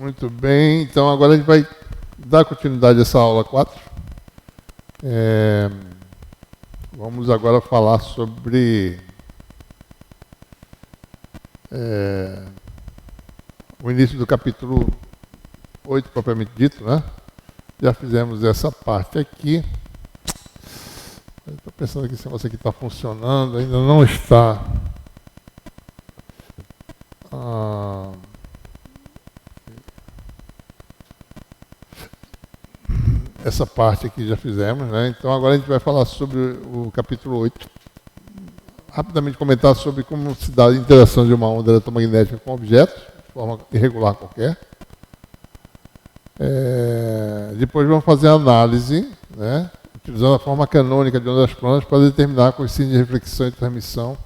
Muito bem, então agora a gente vai dar continuidade a essa aula 4. Vamos agora falar sobre o início do capítulo 8, propriamente dito, né? Já fizemos essa parte aqui. Estou pensando que esse negócio aqui está funcionando, ainda não está. Essa parte aqui já fizemos, né? Então agora a gente vai falar sobre o capítulo 8. Rapidamente comentar sobre como se dá a interação de uma onda eletromagnética com objetos, de forma irregular qualquer. Depois vamos fazer a análise, né? Utilizando a forma canônica de ondas planas para determinar coeficiente de reflexão e transmissão.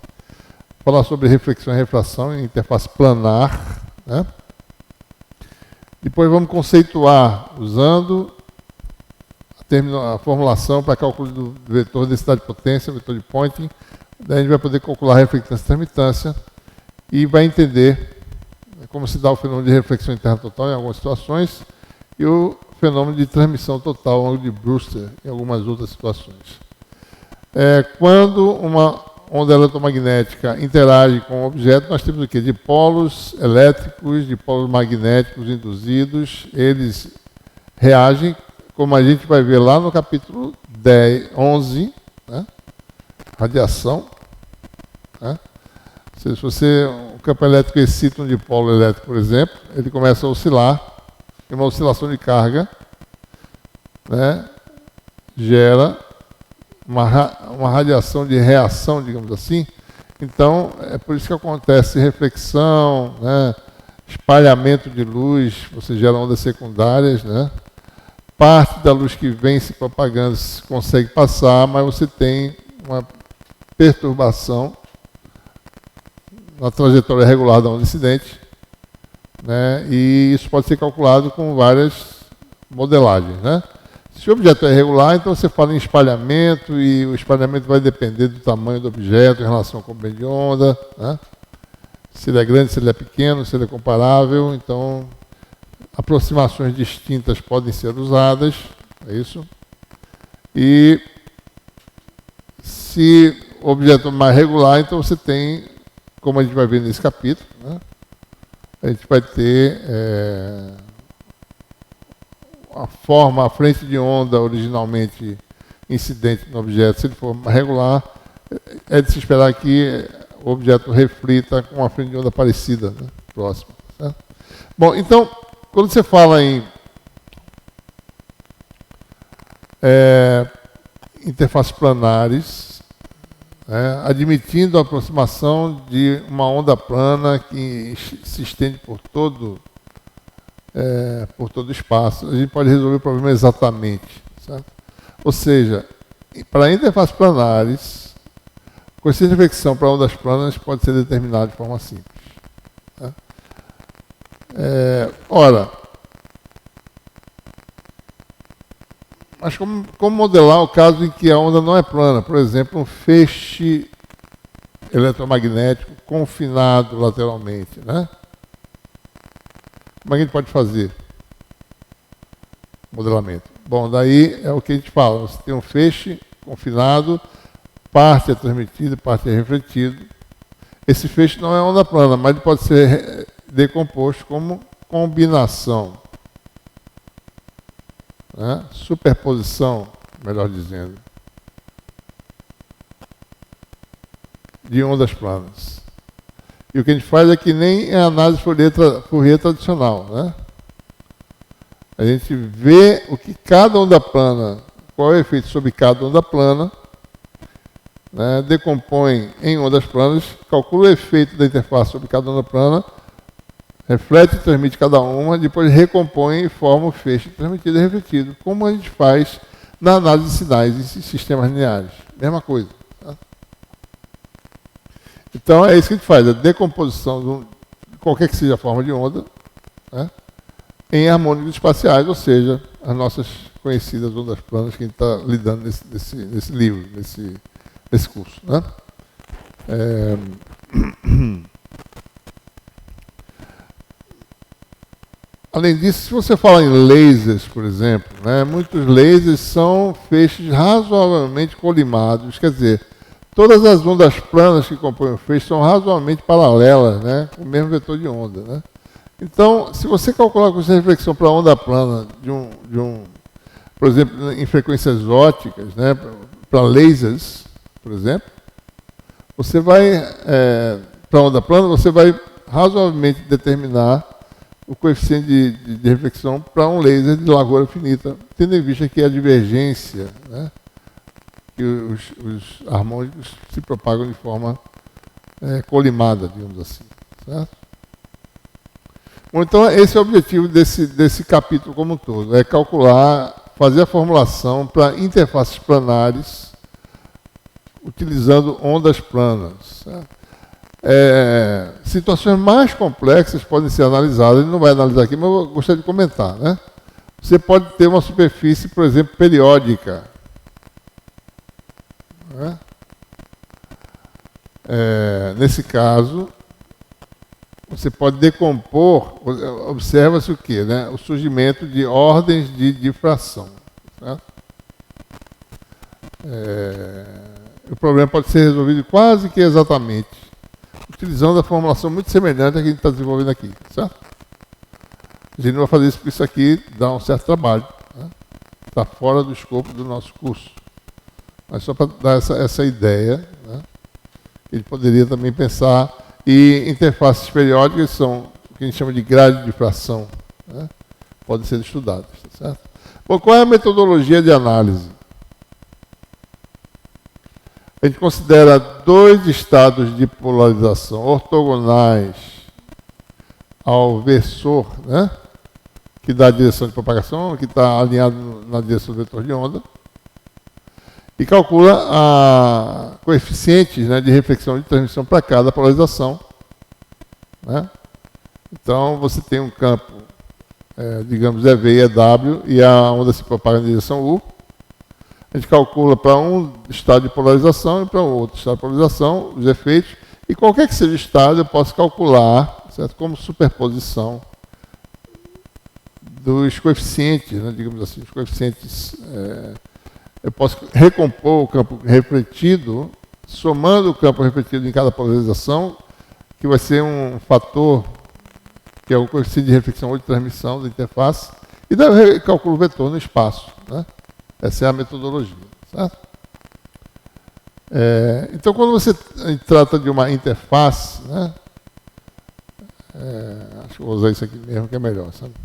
Falar sobre reflexão e refração em interface planar, né? Depois vamos conceituar usando a formulação para cálculo do vetor de densidade de potência, vetor de Poynting. Daí a gente vai poder calcular a reflectância e transmitância e vai entender como se dá o fenômeno de reflexão interna total em algumas situações e o fenômeno de transmissão total, o ângulo de Brewster, em algumas outras situações. Quando uma onda eletromagnética interage com um objeto, nós temos o quê? Dipolos elétricos, dipolos magnéticos induzidos, eles reagem, como a gente vai ver lá no capítulo 11, né? Radiação. Né? Se um campo elétrico excita um dipolo elétrico, por exemplo, ele começa a oscilar, e uma oscilação de carga, né? Gera uma radiação de reação, digamos assim. Então, é por isso que acontece reflexão, né? Espalhamento de luz, você gera ondas secundárias, né? Parte da luz que vem se propagando se consegue passar, mas você tem uma perturbação na trajetória regular da onda incidente, né? E isso pode ser calculado com várias modelagens, né? Se o objeto é irregular, então você fala em espalhamento, e o espalhamento vai depender do tamanho do objeto em relação ao comprimento de onda, né? Se ele é grande, se ele é pequeno, se ele é comparável. Então, aproximações distintas podem ser usadas, é isso. E se o objeto é mais regular, então você tem, como a gente vai ver nesse capítulo, né? A gente vai ter a frente de onda originalmente incidente no objeto. Se ele for regular, é de se esperar que o objeto reflita com uma frente de onda parecida, né? Próxima. Certo? Bom, então, quando você fala em interfaces planares, admitindo a aproximação de uma onda plana que se estende por todo o espaço, a gente pode resolver o problema exatamente. Certo? Ou seja, para interfaces planares, o coeficiente de reflexão para ondas planas pode ser determinado de forma simples. Tá? Mas como modelar o caso em que a onda não é plana? Por exemplo, um feixe eletromagnético confinado lateralmente, né? Como é que a gente pode fazer modelamento? Bom, daí é o que a gente fala. Você tem um feixe confinado, parte é transmitido, parte é refletido. Esse feixe não é onda plana, mas ele pode ser decomposto como combinação, né? Superposição, melhor dizendo, de ondas planas. E o que a gente faz é que nem a análise Fourier tradicional, né? A gente vê o que cada onda plana, qual é o efeito sobre cada onda plana, né? Decompõe em ondas planas, calcula o efeito da interface sobre cada onda plana, reflete e transmite cada uma, depois recompõe e forma o feixe transmitido e refletido, como a gente faz na análise de sinais em sistemas lineares. Mesma coisa. Tá? Então, é isso que a gente faz, a decomposição de qualquer que seja a forma de onda, né, em harmônicos espaciais, ou seja, as nossas conhecidas ondas planas que a gente está lidando nesse livro, nesse curso. Né? Além disso, se você fala em lasers, por exemplo, né, muitos lasers são feixes razoavelmente colimados, quer dizer, todas as ondas planas que compõem o feixe são razoavelmente paralelas, né, com o mesmo vetor de onda. Né? Então, se você calcular a coeficiente de reflexão para a onda plana por exemplo, em frequências ópticas, né, para lasers, por exemplo, você vai, para a onda plana, você vai razoavelmente determinar o coeficiente de reflexão para um laser de largura finita, tendo em vista que a divergência, né, que os harmônicos se propagam de forma colimada, digamos assim. Certo? Bom, então, esse é o objetivo desse capítulo como um todo, é calcular, fazer a formulação para interfaces planares utilizando ondas planas. Certo? Situações mais complexas podem ser analisadas, ele não vai analisar aqui, mas eu gostaria de comentar. Né? Você pode ter uma superfície, por exemplo, periódica. Né? Nesse caso, você pode decompor, observa-se o quê? Né? O surgimento de ordens de difração. Certo? O problema pode ser resolvido quase que exatamente utilizando a formulação muito semelhante à que a gente está desenvolvendo aqui, certo? A gente não vai fazer isso porque isso aqui dá um certo trabalho, né? Está fora do escopo do nosso curso. Mas só para dar essa ideia, né? Ele poderia também pensar, e interfaces periódicas são o que a gente chama de grade de difração, né? Podem ser estudadas, certo? Bom, qual é a metodologia de análise? A gente considera dois estados de polarização ortogonais ao versor, né, que dá a direção de propagação, que está alinhado na direção do vetor de onda, e calcula coeficientes, né, de reflexão e de transmissão para cada polarização. Né? Então, você tem um campo, digamos, EV e EW, e a onda se propaga na direção U. A gente calcula para um estado de polarização e para outro estado de polarização os efeitos, e qualquer que seja o estado eu posso calcular, certo, como superposição dos coeficientes, né, digamos assim, os coeficientes. Eu posso recompor o campo refletido, somando o campo refletido em cada polarização, que vai ser um fator, que é o coeficiente de reflexão ou de transmissão da interface, e daí eu calculo o vetor no espaço. Né? Essa é a metodologia. Certo? Então, quando você trata de uma interface, né? Acho que vou usar isso aqui mesmo que é melhor. Sabe?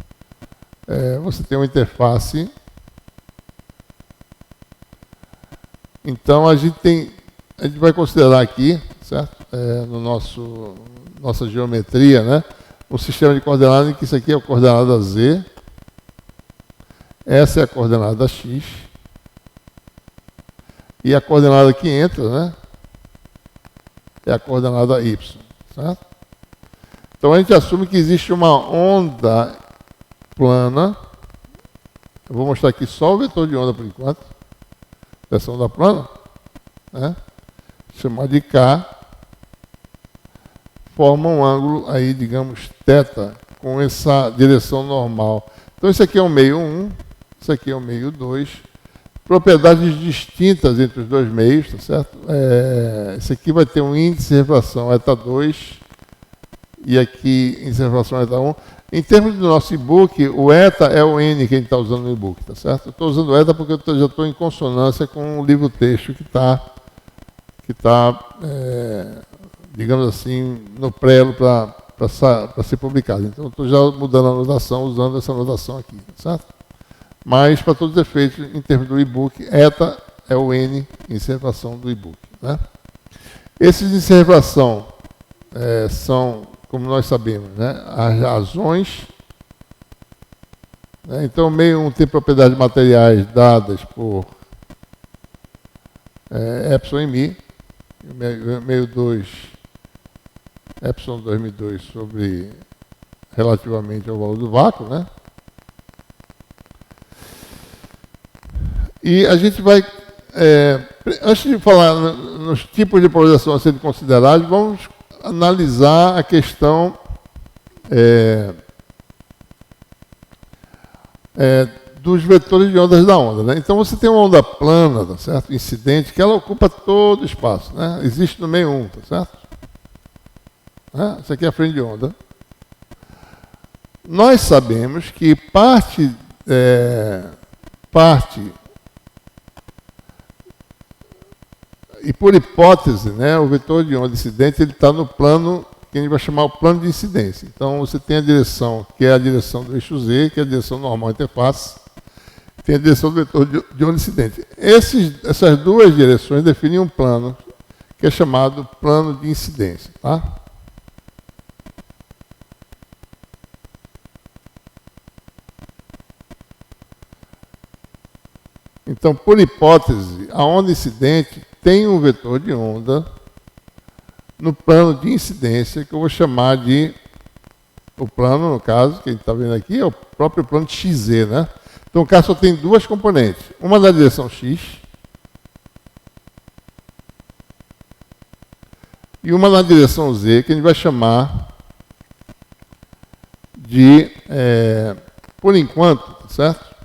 Você tem uma interface. Então, a gente vai considerar aqui, certo? No nossa geometria, né? Um sistema de coordenadas em que isso aqui é a coordenada Z, essa é a coordenada X, e a coordenada que entra, né, é a coordenada Y. Certo? Então a gente assume que existe uma onda plana. Eu vou mostrar aqui só o vetor de onda por enquanto, dessa onda plana, né, chamar de K, forma um ângulo aí, digamos, θ, com essa direção normal. Então isso aqui é o meio 1, isso aqui é o meio 2. Propriedades distintas entre os dois meios, tá certo? Esse aqui vai ter um índice de refração eta2 e aqui índice de refração eta1. Em termos do nosso e-book, o eta é o N que a gente está usando no e-book, tá certo? Eu estou usando o eta porque eu já estou em consonância com o livro-texto que está, digamos assim, no prelo para ser publicado. Então, eu estou já mudando a anotação, usando essa anotação aqui, tá certo? Mas, para todos os efeitos, em termos do e-book, eta é o N em refração do e-book. Né? Esses índices de refração são, como nós sabemos, né, as razões. Né? Então, o meio 1 tem propriedades materiais dadas por epsilon e mi, o meio 2, epsilon 2002 sobre relativamente ao valor do vácuo, né? E a gente vai, antes de falar nos tipos de polarização a serem considerados, vamos analisar a questão dos vetores de ondas da onda, né? Então você tem uma onda plana, tá certo? Incidente, que ela ocupa todo o espaço, né? Existe no meio 1, tá certo? Isso aqui é a frente de onda. Nós sabemos que parte e por hipótese, né, o vetor de onda incidente ele está no plano que a gente vai chamar o plano de incidência. Então você tem a direção que é a direção do eixo Z, que é a direção normal interface, tem a direção do vetor de onda incidente. Essas duas direções definem um plano que é chamado plano de incidência, tá? Então, por hipótese, a onda incidente tem um vetor de onda no plano de incidência, que eu vou chamar de, o plano, no caso, que a gente está vendo aqui, é o próprio plano de XZ, né? Então, o caso só tem duas componentes. Uma na direção X e uma na direção Z, que a gente vai chamar de, por enquanto, tá certo?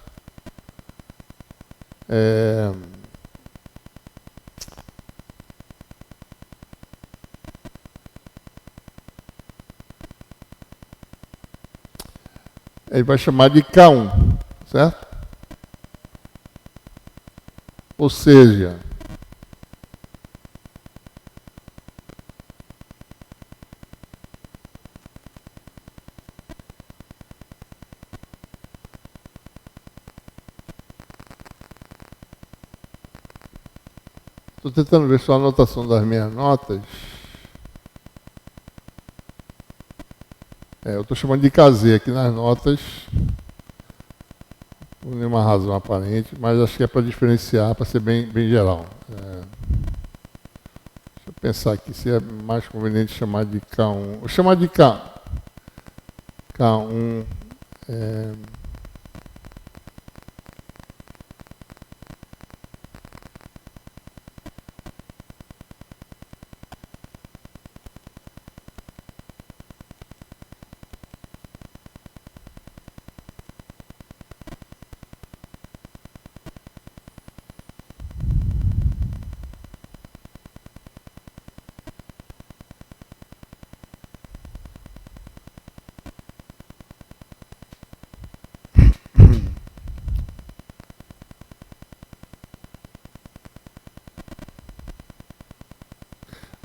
Ele vai chamar de K1, certo? Ou seja, estou tentando ver só a anotação das minhas notas. Eu estou chamando de KZ aqui nas notas, por nenhuma razão aparente, mas acho que é para diferenciar, para ser bem geral. Deixa eu pensar aqui se é mais conveniente chamar de K1. Vou chamar de K1.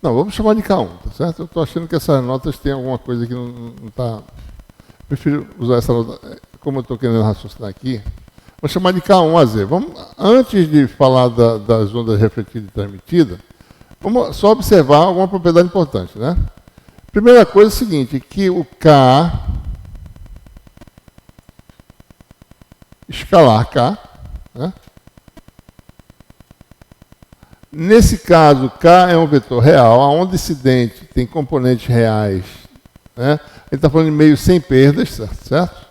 Não, vamos chamar de K1, tá certo? Eu estou achando que essas notas têm alguma coisa que não está... Prefiro usar essa nota, como eu estou querendo raciocinar aqui, vou chamar de K1AZ. Antes de falar das ondas refletidas e transmitidas, vamos só observar alguma propriedade importante, né? Primeira coisa é o seguinte, que o K, escalar K, né? Nesse caso, K é um vetor real, a onda incidente tem componentes reais, né? A gente está falando de meio sem perdas, certo?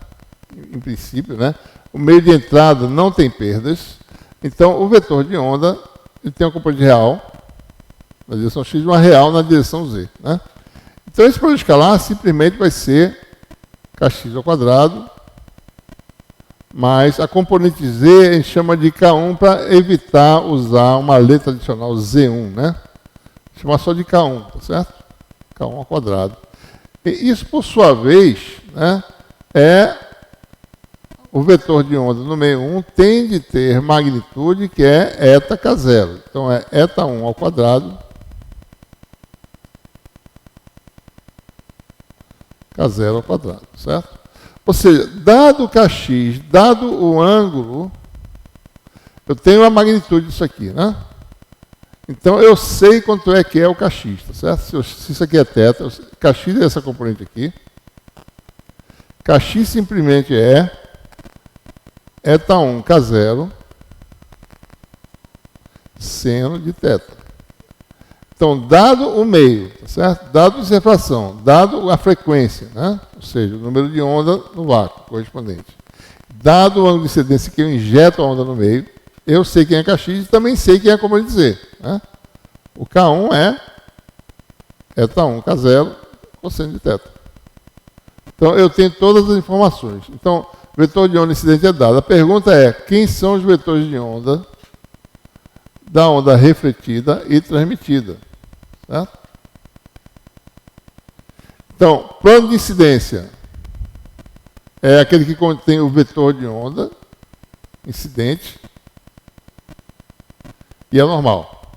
Em princípio, né? O meio de entrada não tem perdas, então o vetor de onda ele tem uma componente real na direção X e uma real na direção Z, né? Então esse produto escalar simplesmente vai ser kx ao quadrado, mas a componente Z a gente chama de K1 para evitar usar uma letra adicional Z1, né? Chamar só de K1, tá certo? K1 ao quadrado. E isso, por sua vez, né, o vetor de onda no meio 1 tem de ter magnitude que é eta K0. Então é eta 1 ao quadrado K0 ao quadrado, certo? Ou seja, dado o Kx, dado o ângulo, eu tenho a magnitude disso aqui, né? Então eu sei quanto é que é o Kx, tá certo? Se isso aqui é θ, Kx é essa componente aqui. Kx simplesmente é eta 1 K0 seno de θ. Então, dado o meio, tá certo? Dado a observação, dado a frequência, né? Ou seja, o número de onda no vácuo correspondente. Dado o ângulo de incidência que eu injeto a onda no meio, eu sei quem é Kx e também sei quem é a componente Z. Né? O K1 é eta 1 K0 cosseno de θ. Então, eu tenho todas as informações. Então, o vetor de onda incidente é dado. A pergunta é, quem são os vetores de onda da onda refletida e transmitida? Certo? Então, plano de incidência é aquele que contém o vetor de onda incidente e é normal.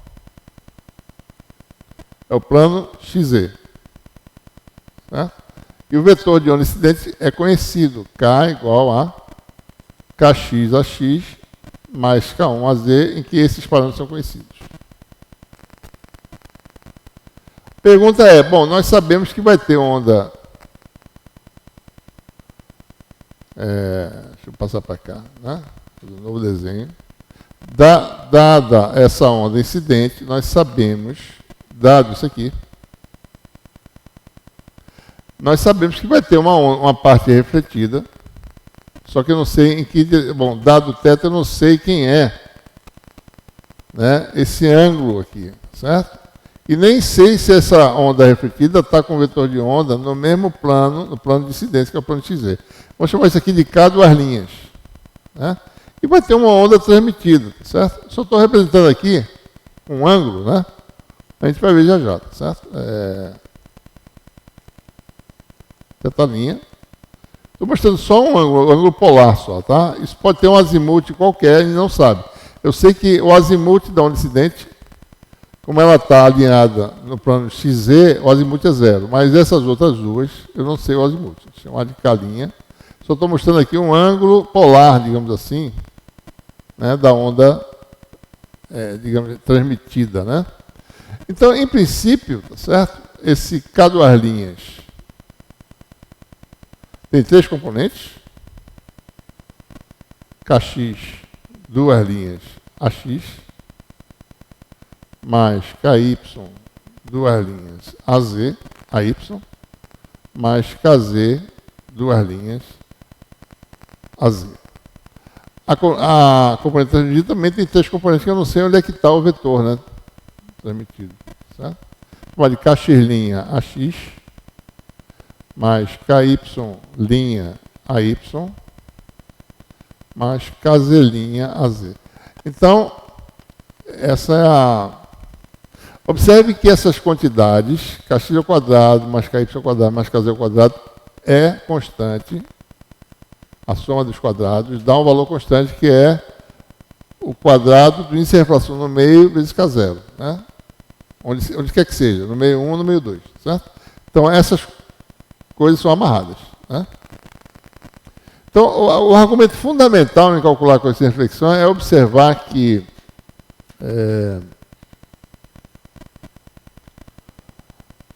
É o plano XZ. Certo? E o vetor de onda incidente é conhecido. K igual a Kx a x mais K1 a z, em que esses parâmetros são conhecidos. Pergunta é, bom, nós sabemos que vai ter onda... deixa eu passar para cá, né? Fazer um novo desenho. Dada essa onda incidente, nós sabemos, dado isso aqui, nós sabemos que vai ter uma parte refletida, só que eu não sei em que... Bom, dado o θ, eu não sei quem é, né, esse ângulo aqui, certo? E nem sei se essa onda refletida está com o vetor de onda no mesmo plano, no plano de incidência, que é o plano XZ. Vamos chamar isso aqui de K duas linhas. Né? E vai ter uma onda transmitida, certo? Só estou representando aqui um ângulo, né? A gente vai ver já já, certo? Teta linha. Estou mostrando só um ângulo polar só, tá? Isso pode ter um azimuth qualquer, a gente não sabe. Eu sei que o azimuth da onda incidente, como ela está alinhada no plano XZ, o azimuth é 0. Mas essas outras duas, eu não sei o azimuth. Vou chamar de K'. Só estou mostrando aqui um ângulo polar, digamos assim, né, da onda, digamos, transmitida. Né? Então, em princípio, tá certo? Esse K duas linhas tem 3 componentes. Kx duas linhas AX mais KY duas linhas AZ, AY, mais KZ duas linhas AZ. A componente transmitida também tem 3 componentes que eu não sei onde é que está o vetor, né? Transmitido. Certo? Vale Kx' AX mais KY' AY mais KZ' AZ. Então, essa é a... Observe que essas quantidades, Kx ao quadrado mais Ky ao quadrado mais Kz ao quadrado, é constante. A soma dos quadrados dá um valor constante que é o quadrado do índice de refração no meio vezes K0. Né? Onde quer que seja, no meio 1 ou no meio 2. Certo? Então, essas coisas são amarradas. Né? Então, o argumento fundamental em calcular coeficiente de reflexão é observar que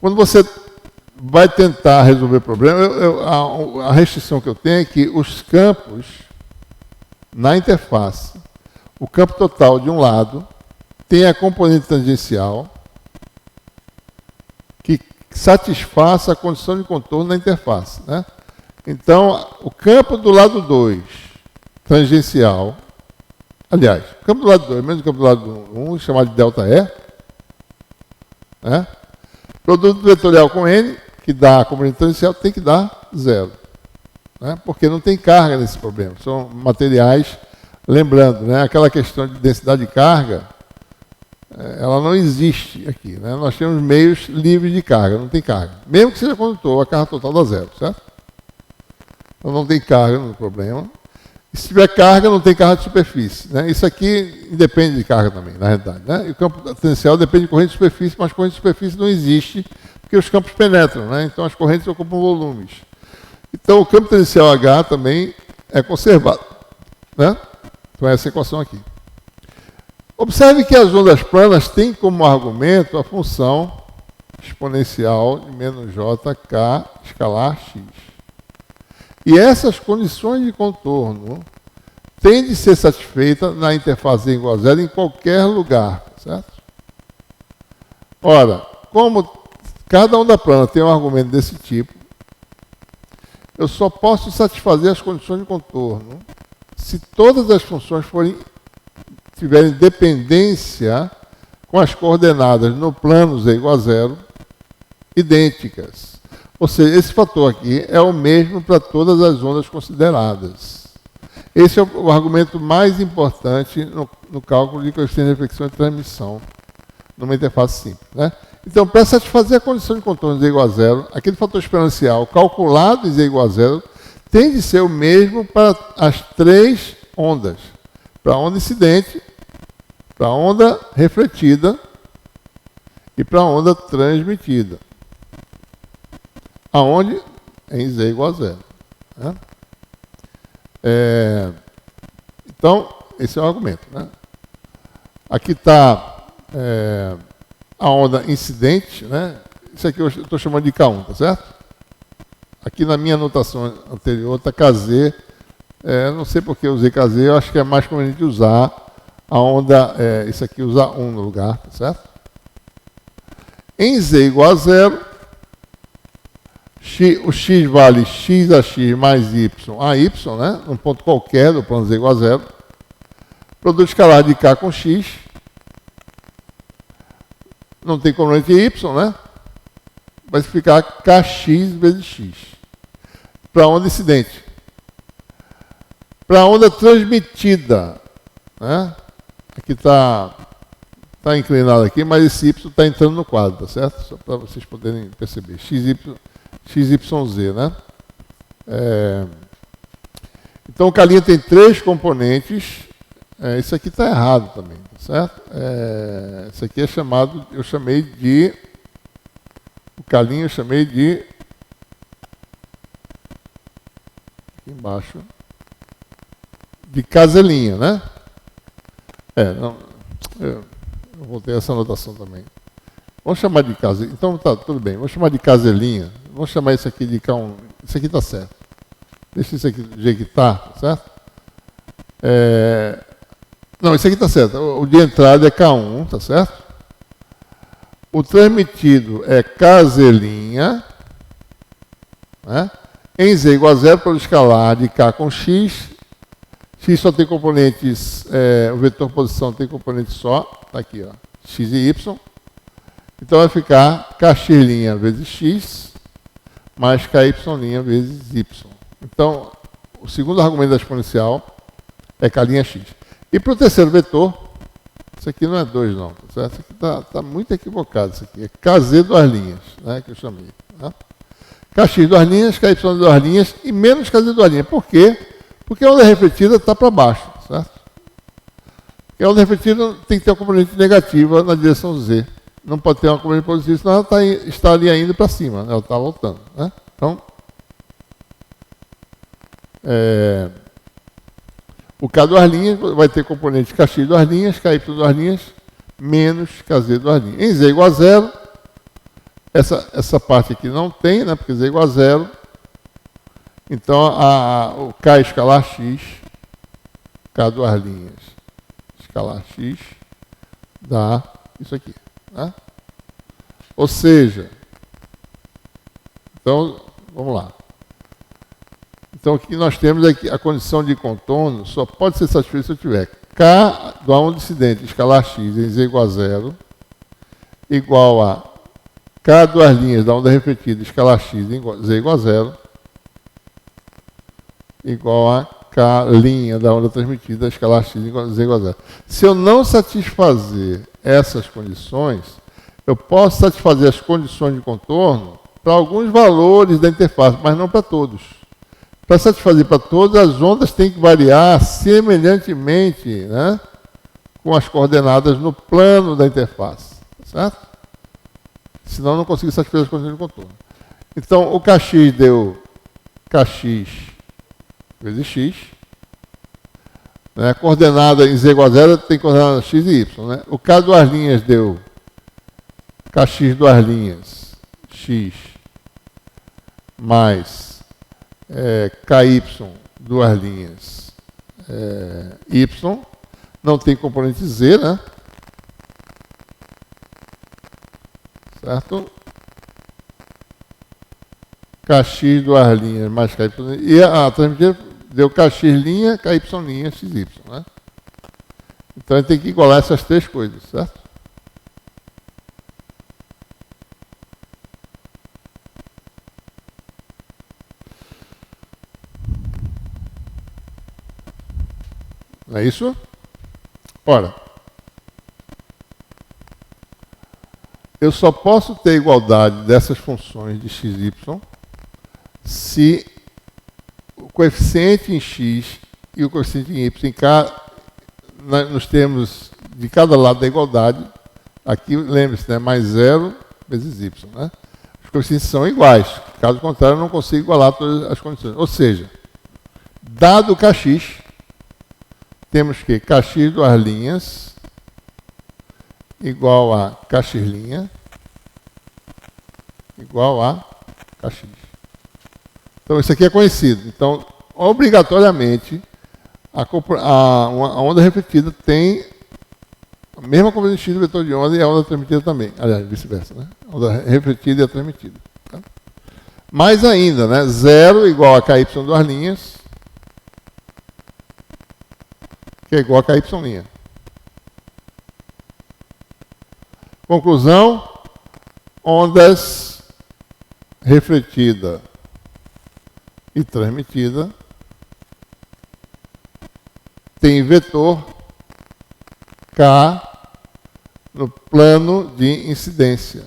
quando você vai tentar resolver o problema, a restrição que eu tenho é que os campos na interface, o campo total de um lado tem a componente tangencial que satisfaça a condição de contorno na interface. Né? Então, o campo do lado 2, tangencial, aliás, o campo do lado 2 menos o campo do lado 1, chamado de ΔE, né? Produto vetorial com N, que dá a componente tangencial, tem que dar 0. Né? Porque não tem carga nesse problema. São materiais, lembrando, né? Aquela questão de densidade de carga, ela não existe aqui. Né? Nós temos meios livres de carga, não tem carga. Mesmo que seja condutor, a carga total dá 0, certo? Então não tem carga no problema. E se tiver carga, não tem carga de superfície. Né? Isso aqui independe de carga também, na realidade. Né? E o campo tangencial depende de corrente de superfície, mas corrente de superfície não existe, porque os campos penetram. Né? Então as correntes ocupam volumes. Então o campo tangencial H também é conservado. Né? Então essa equação aqui. Observe que as ondas planas têm como argumento a função exponencial de menos jk escalar x. E essas condições de contorno têm de ser satisfeitas na interface igual a 0 em qualquer lugar, certo? Ora, como cada onda plana tem um argumento desse tipo, eu só posso satisfazer as condições de contorno se todas as funções tiverem dependência com as coordenadas no plano z igual a 0 idênticas. Ou seja, esse fator aqui é o mesmo para todas as ondas consideradas. Esse é o argumento mais importante no cálculo de coeficiente de reflexão e transmissão numa interface simples, né? Então, para satisfazer a condição de contorno z igual a zero, aquele fator exponencial calculado em z igual a zero tem de ser o mesmo para as três ondas. Para a onda incidente, para a onda refletida e para a onda transmitida. Aonde? Em z igual a zero. Né? Então, esse é o argumento. Né? Aqui está a onda incidente, né? Isso aqui eu estou chamando de K1, tá certo? Aqui na minha anotação anterior está KZ. Não sei porque eu usei KZ, eu acho que é mais conveniente usar a onda, isso aqui usar 1 no lugar, tá certo? Em z igual a zero, o x vale x a x mais y a y, né? Num ponto qualquer do plano z igual a zero. Produto escalar de K com x. Não tem componente y, né? Vai ficar kx vezes x. Para a onda incidente. Para a onda transmitida, né? Aqui está inclinado aqui, mas esse y está entrando no quadro, tá certo? Só para vocês poderem perceber. XYZ, né? Então, o K' tem 3 componentes. Isso aqui está errado também, tá certo? Isso aqui é chamado, eu chamei de... O K' eu chamei de... Aqui embaixo. De caselinha, né? Eu voltei essa anotação também. Vamos chamar de caselinha. Então, tá, tudo bem. Vamos chamar de caselinha. Vamos chamar isso aqui de K1. Isso aqui está certo. Deixa isso aqui do jeito que está, certo? Não, isso aqui está certo. O de entrada é K1, tá certo? O transmitido é caselinha, né? Em z igual a zero, pelo escalar de K com x. X só tem componentes, o vetor posição tem componente só, está aqui, ó, x e y. Então vai ficar kx' vezes x mais ky' vezes y. Então, o segundo argumento da exponencial é k'x. E para o terceiro vetor, isso aqui não é 2 não, tá certo? Isso aqui está muito equivocado, isso aqui é kz duas linhas, né, que eu chamei. Né? Kx duas linhas, ky duas linhas e menos kz duas linhas. Por quê? Porque a onda refletida está para baixo, certo? Porque a onda refletida tem que ter uma componente negativa na direção z. Não pode ter uma componente positiva, senão ela está ali ainda para cima, né? Ela está voltando. Né? Então, o K duas linhas vai ter componente kx duas linhas, ky duas linhas, menos kz duas linhas. Em z igual a zero, essa parte aqui não tem, né? Porque z igual a zero. Então, o K escalar x, K duas linhas, escalar x, dá isso aqui. Né? Ou seja, então, vamos lá. Então, aqui nós temos aqui a condição de contorno só pode ser satisfeita se eu tiver K da onda incidente, escalar x, em z igual a zero, igual a K duas linhas da onda refletida, escalar x, em z igual a zero, igual a K' da onda transmitida, escalar x igual a z igual a zero. Se eu não satisfazer essas condições, eu posso satisfazer as condições de contorno para alguns valores da interface, mas não para todos. Para satisfazer para todas, as ondas têm que variar semelhantemente, né, com as coordenadas no plano da interface. Certo? Senão eu não consigo satisfazer as condições de contorno. Então, o Kx deu Kx vezes x, né? Coordenada em z igual a zero tem coordenada x e y. Né? O K duas linhas deu kx duas linhas, x, mais ky duas linhas, y. Não tem componente z, né? Certo? Kx duas linhas mais ky. E a transmitida deu kx linha, ky linha, xy. Né? Então a gente tem que igualar essas três coisas, certo? Não é isso? Ora, eu só posso ter igualdade dessas funções de x e y se o coeficiente em x e o coeficiente em y nos termos de cada lado da igualdade, aqui lembre-se, né, mais 0 vezes y. Né? Os coeficientes são iguais, caso contrário eu não consigo igualar todas as condições. Ou seja, dado kx, temos que kx duas linhas igual a kx' igual a kx. Então isso aqui é conhecido. Então, obrigatoriamente, a onda refletida tem a mesma componente x do vetor de onda e a onda transmitida também. Aliás, vice-versa, né? A onda refletida e a transmitida. Tá? Mais ainda, né? 0 igual a ky duas linhas, que é igual a ky'. Conclusão, ondas refletida e transmitida tem vetor K no plano de incidência.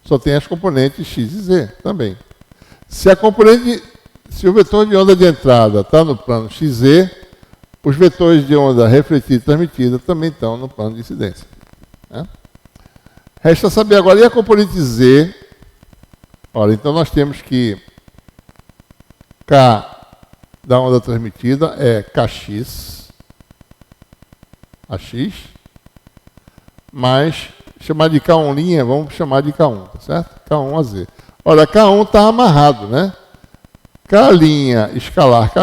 Só tem as componentes x e z também. Se o vetor de onda de entrada está no plano xz, os vetores de onda refletida e transmitida também estão no plano de incidência. Né? Resta saber agora, e a componente z? Olha, então nós temos que K da onda transmitida é kx, AX, mais, chamar de K1', vamos chamar de K1, tá certo? K1 a Z. Olha, K1 está amarrado, né? K' escalar K'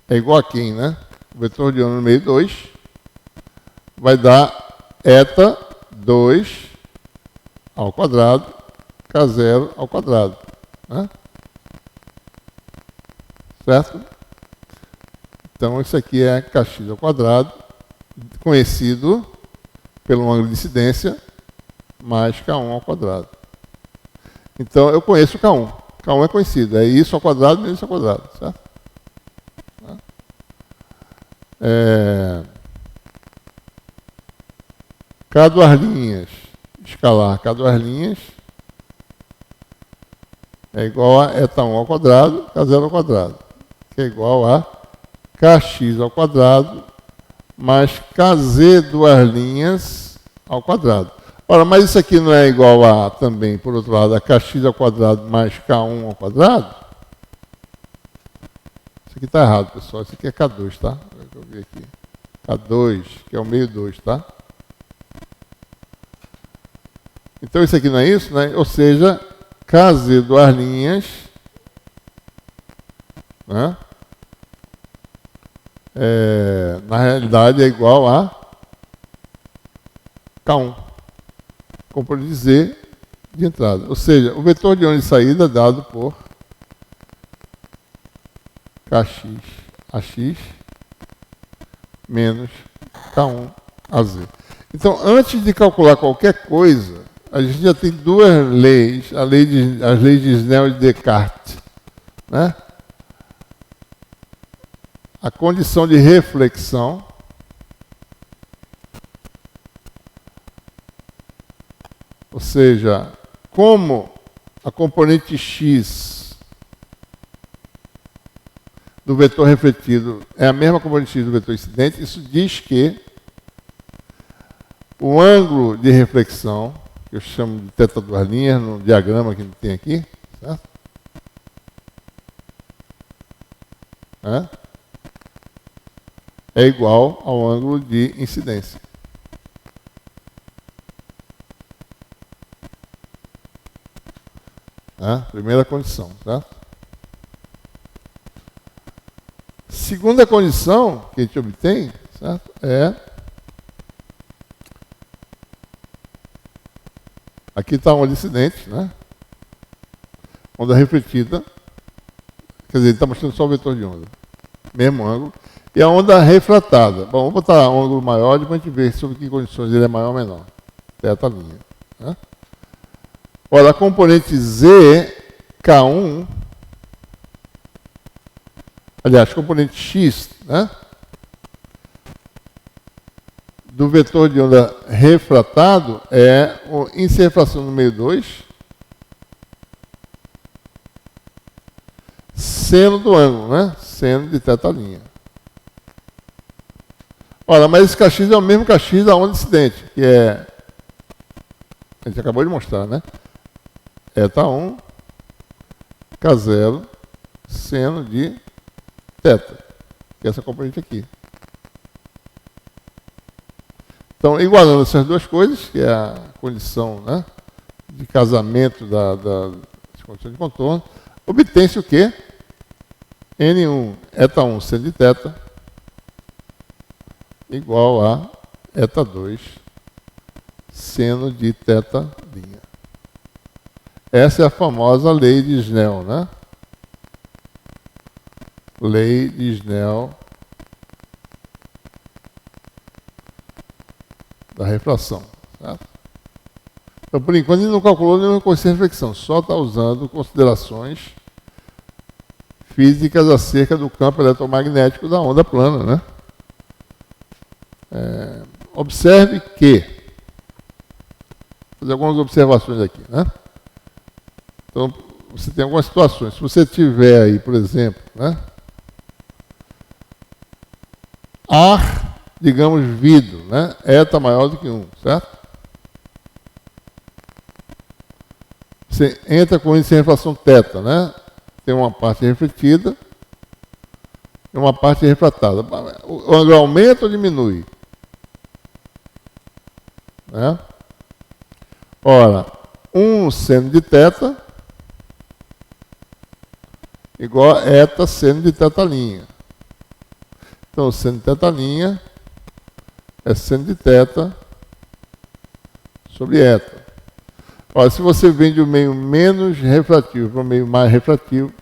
é igual a quem, né? O vetor de onda no meio 2 vai dar eta 2 ao quadrado, K0 ao quadrado. Né? Certo? Então, isso aqui é kx ao quadrado, conhecido pelo ângulo de incidência, mais K1 ao quadrado. Então, eu conheço K1. K1 é conhecido, é isso ao quadrado menos isso ao quadrado. Certo? K duas linhas, escalar K duas linhas, é igual a eta 1 ao quadrado, K0 ao quadrado, que é igual a kx ao quadrado mais kz duas linhas ao quadrado. Ora, mas isso aqui não é igual a, também, por outro lado, a kx ao quadrado mais k1 ao quadrado? Isso aqui está errado, pessoal. Isso aqui é K2, tá? Eu vi aqui. K2, que é o meio 2, tá? Então, isso aqui não é isso, né? Ou seja, kz duas linhas, né? Na realidade é igual a K1, componente Z de entrada. Ou seja, o vetor de onda de saída é dado por Kx AX menos K1 AZ. Então, antes de calcular qualquer coisa, a gente já tem duas leis, as leis de Snell e de Descartes, né? A condição de reflexão, ou seja, como a componente x do vetor refletido é a mesma componente x do vetor incidente, isso diz que o ângulo de reflexão, que eu chamo de teta duas linhas no diagrama que tem aqui, certo? É igual ao ângulo de incidência. Primeira condição, certo? Segunda condição que a gente obtém, certo? Aqui está a onda incidente, né? Onda refletida. Quer dizer, ele está mostrando só o vetor de onda. Mesmo ângulo. E a onda refratada. Bom, vamos botar um ângulo maior, depois a gente vê sobre que condições ele é maior ou menor. Teta linha. Né? Olha, a componente Z, K1, aliás, componente x, né, do vetor de onda refratado é o índice de refração no meio 2, seno do ângulo, né, seno de θ'. Olha, mas esse kx é o mesmo kx da onda incidente, que é, a gente acabou de mostrar, né, θ1, K0, seno de θ, que é essa componente aqui. Então, igualando essas duas coisas, que é a condição, né, de casamento das condições de contorno, obtém-se o quê? N1, θ1, seno de θ, igual a θ2, seno de θ'. Essa é a famosa lei de Snell, né? Lei de Snell da refração, certo? Então, por enquanto, ele não calculou nenhuma coeficiente de reflexão, só está usando considerações físicas acerca do campo eletromagnético da onda plana, né? Observe que, vou fazer algumas observações aqui, né? Então, você tem algumas situações. Se você tiver aí, por exemplo, né, ar, digamos, vidro, né, eta maior do que 1, certo? Você entra com índice de refração θ, né? Tem uma parte refletida e uma parte refratada. O ângulo aumenta ou diminui? Né? Ora, 1 seno de θ igual a eta seno de θ'. Então, seno de θ' é seno de θ sobre eta. Olha, se você vem de um meio menos refrativo para um meio mais refrativo,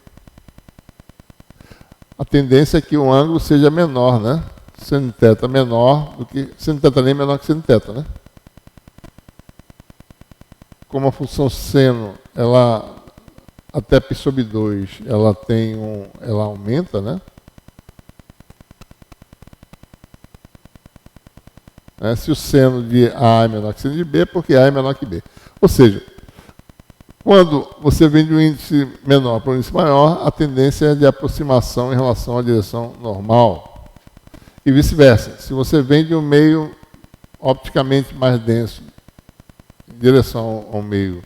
a tendência é que o ângulo seja menor, né? Seno de θ menor do que seno de θ' menor que seno de θ, né? Como a função seno, ela até π sobre 2, ela ela aumenta, né? Se o seno de A é menor que seno de B, é porque A é menor que B. Ou seja, quando você vem de um índice menor para um índice maior, a tendência é de aproximação em relação à direção normal. E vice-versa. Se você vem de um meio opticamente mais denso em direção ao meio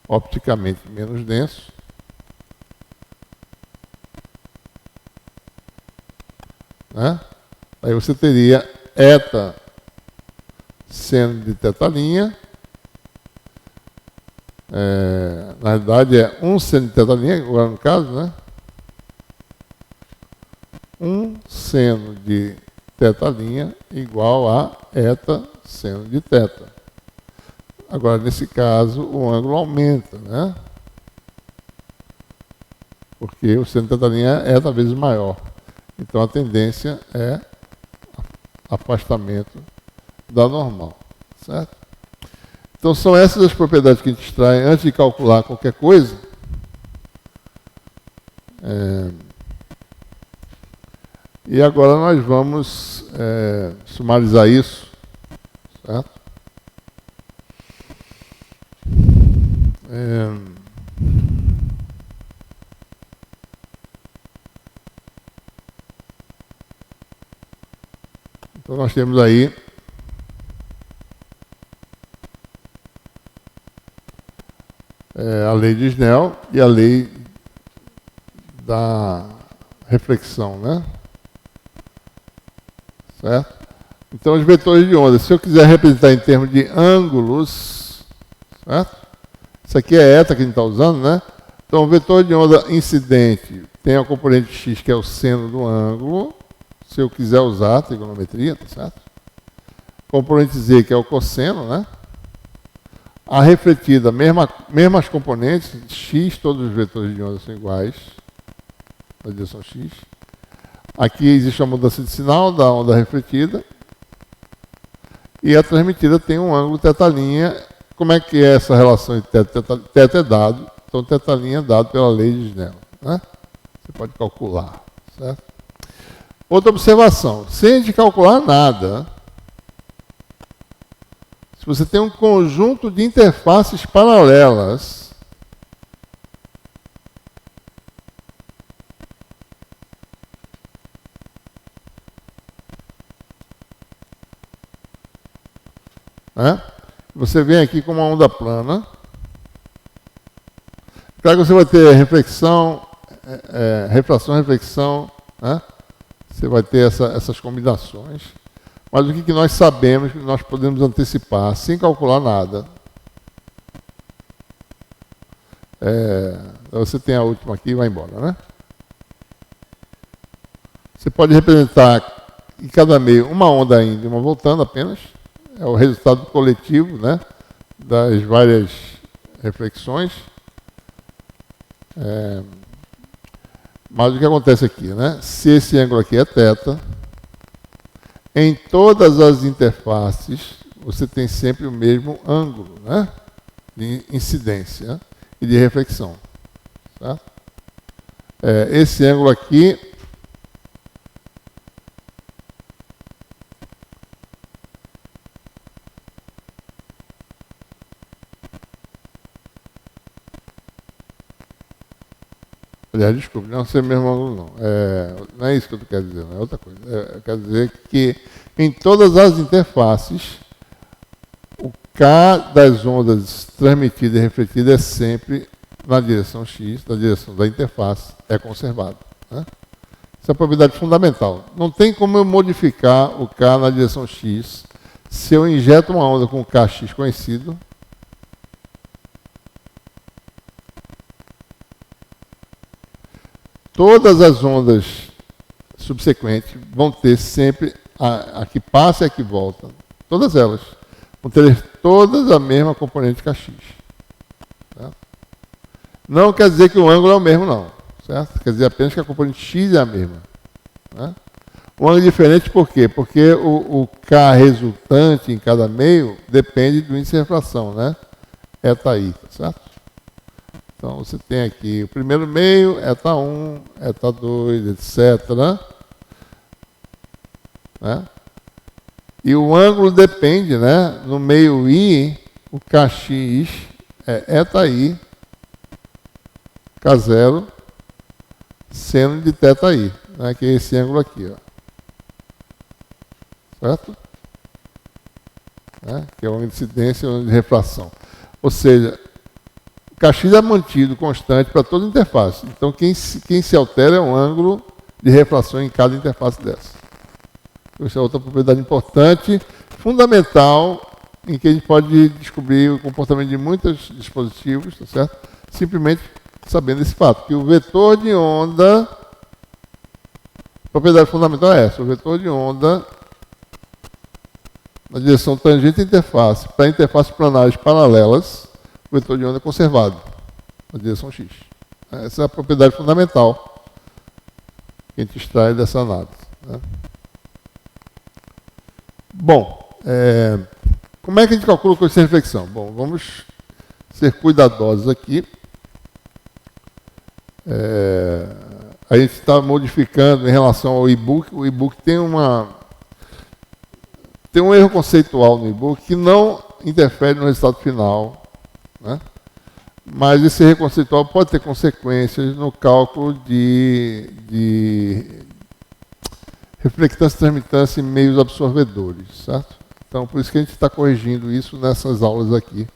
opticamente menos denso, né, aí você teria eta seno de θ', na realidade é 1 seno de θ', agora no caso, né? 1 seno de θ' igual a eta seno de θ. Agora, nesse caso, o ângulo aumenta, né? Porque o seno de θ' é eta vezes maior. Então, a tendência é afastamento da normal, certo? Então, são essas as propriedades que a gente extrai antes de calcular qualquer coisa. E agora nós vamos sumarizar isso, certo? Então, nós temos aí a lei de Snell e a lei da reflexão, né? Certo? Então, os vetores de onda, se eu quiser representar em termos de ângulos, certo? Isso aqui é eta que a gente está usando, né? Então, o vetor de onda incidente tem a componente x, que é o seno do ângulo, se eu quiser usar a trigonometria, tá certo? Componente z, que é o cosseno, né? A refletida, mesmas componentes, x, todos os vetores de onda são iguais, na direção x. Aqui existe a mudança de sinal da onda refletida. E a transmitida tem um ângulo θ'. Como é que é essa relação de θ é dado, então θ' é dado pela lei de Snell, né? Você pode calcular, certo? Outra observação, sem a gente calcular nada, se você tem um conjunto de interfaces paralelas, né? Você vem aqui com uma onda plana, claro que você vai ter reflexão, refração, né? Você vai ter essas combinações. Mas o que nós sabemos, que nós podemos antecipar, sem calcular nada. Você tem a última aqui e vai embora, né? Você pode representar em cada meio uma onda indo e uma voltando apenas. É o resultado coletivo, né, das várias reflexões. Mas o que acontece aqui, né? Se esse ângulo aqui é θ, em todas as interfaces você tem sempre o mesmo ângulo, né, de incidência e de reflexão. Tá? Esse ângulo aqui aliás, desculpe, não é o mesmo ângulo, não. Não é isso que eu quero dizer, não é outra coisa. Eu quero dizer que em todas as interfaces, o K das ondas transmitidas e refletidas é sempre na direção X, na direção da interface, é conservado. Né? Essa é a propriedade fundamental. Não tem como eu modificar o K na direção X se eu injeto uma onda com o Kx conhecido. Todas as ondas subsequentes vão ter sempre a que passa e a que volta. Todas elas vão ter todas a mesma componente Kx. Certo? Não quer dizer que o ângulo é o mesmo, não. Certo? Quer dizer apenas que a componente X é a mesma. Né? O ângulo é diferente por quê? Porque o K resultante em cada meio depende do índice de refração, né? Etaí, certo? Então, você tem aqui o primeiro meio, eta1, eta2, etc. Né? E o ângulo depende, né? No meio I, o Kx é etaI, K0, seno de θi, né? Que é esse ângulo aqui. Ó. Certo? Né? Que é o ângulo de incidência e o ângulo de refração. Ou seja, Kx é mantido constante para toda interface. Então, quem se altera é o ângulo de refração em cada interface dessa. Essa é outra propriedade importante, fundamental, em que a gente pode descobrir o comportamento de muitos dispositivos, tá certo? Simplesmente sabendo esse fato, que o vetor de onda, a propriedade fundamental é essa, o vetor de onda na direção tangente à interface, para interfaces planares paralelas, o vetor de onda é conservado na direção X. Essa é a propriedade fundamental que a gente extrai dessa análise. Né? Bom, como é que a gente calcula o coeficiente de reflexão? Bom, vamos ser cuidadosos aqui. A gente está modificando em relação ao e-book. O e-book tem um erro conceitual no e-book que não interfere no resultado final. Né? Mas esse erro conceitual pode ter consequências no cálculo de reflectância e transmitância em meios absorvedores, certo? Então, por isso que a gente está corrigindo isso nessas aulas aqui.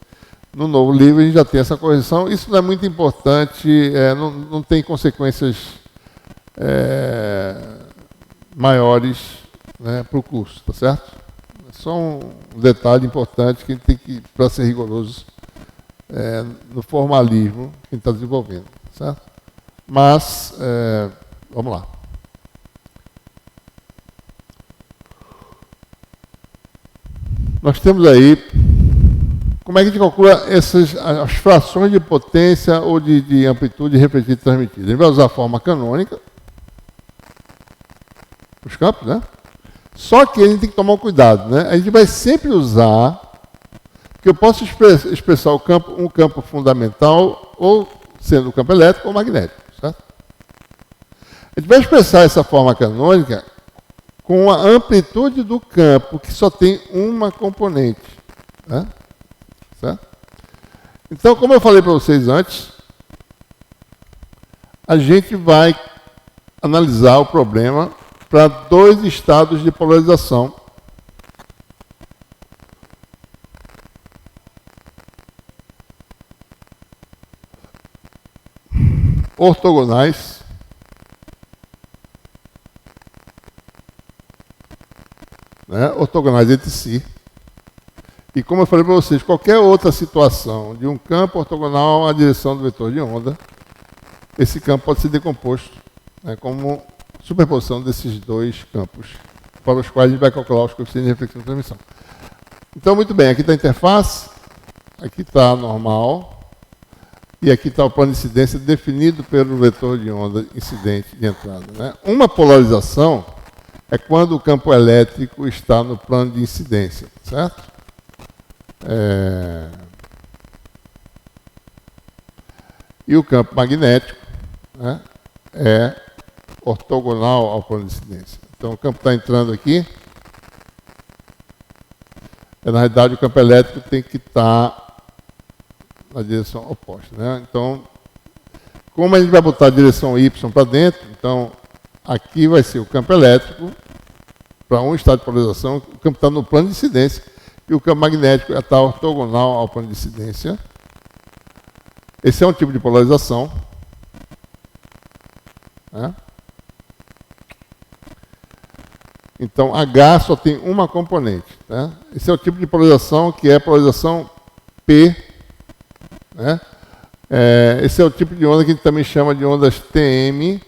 No novo livro a gente já tem essa correção. Isso não é muito importante, não tem consequências maiores, né, para o curso, tá certo? É só um detalhe importante que a gente tem que, para ser rigoroso, no formalismo que a gente está desenvolvendo, certo? Mas, vamos lá. Nós temos aí, como é que a gente calcula as frações de potência ou de amplitude refletida e transmitida? A gente vai usar a forma canônica, os campos, né? Só que a gente tem que tomar cuidado, né? A gente vai sempre usar, porque eu posso expressar um campo fundamental, ou sendo o campo elétrico ou magnético, certo? A gente vai expressar essa forma canônica com a amplitude do campo, que só tem uma componente. Né? Certo? Então, como eu falei para vocês antes, a gente vai analisar o problema para 2 estados de polarização. Ortogonais. Né? Ortogonais entre si. E como eu falei para vocês, qualquer outra situação de um campo ortogonal à direção do vetor de onda, esse campo pode ser decomposto, né, como superposição desses 2 campos, para os quais a gente vai calcular os coeficientes de reflexão e transmissão. Então, muito bem, aqui está a interface, aqui está a normal, e aqui está o plano de incidência definido pelo vetor de onda incidente de entrada. Né? Uma polarização é quando o campo elétrico está no plano de incidência, certo? E o campo magnético, né, é ortogonal ao plano de incidência. Então, o campo está entrando aqui. Na realidade, o campo elétrico tem que estar na direção oposta. Né? Então, como a gente vai botar a direção Y para dentro, então, aqui vai ser o campo elétrico, para um estado de polarização, o campo está no plano de incidência, e o campo magnético está ortogonal ao plano de incidência. Esse é um tipo de polarização. Né? Então, H só tem uma componente. Né? Esse é o tipo de polarização que é a polarização P. Né? Esse é o tipo de onda que a gente também chama de ondas TM.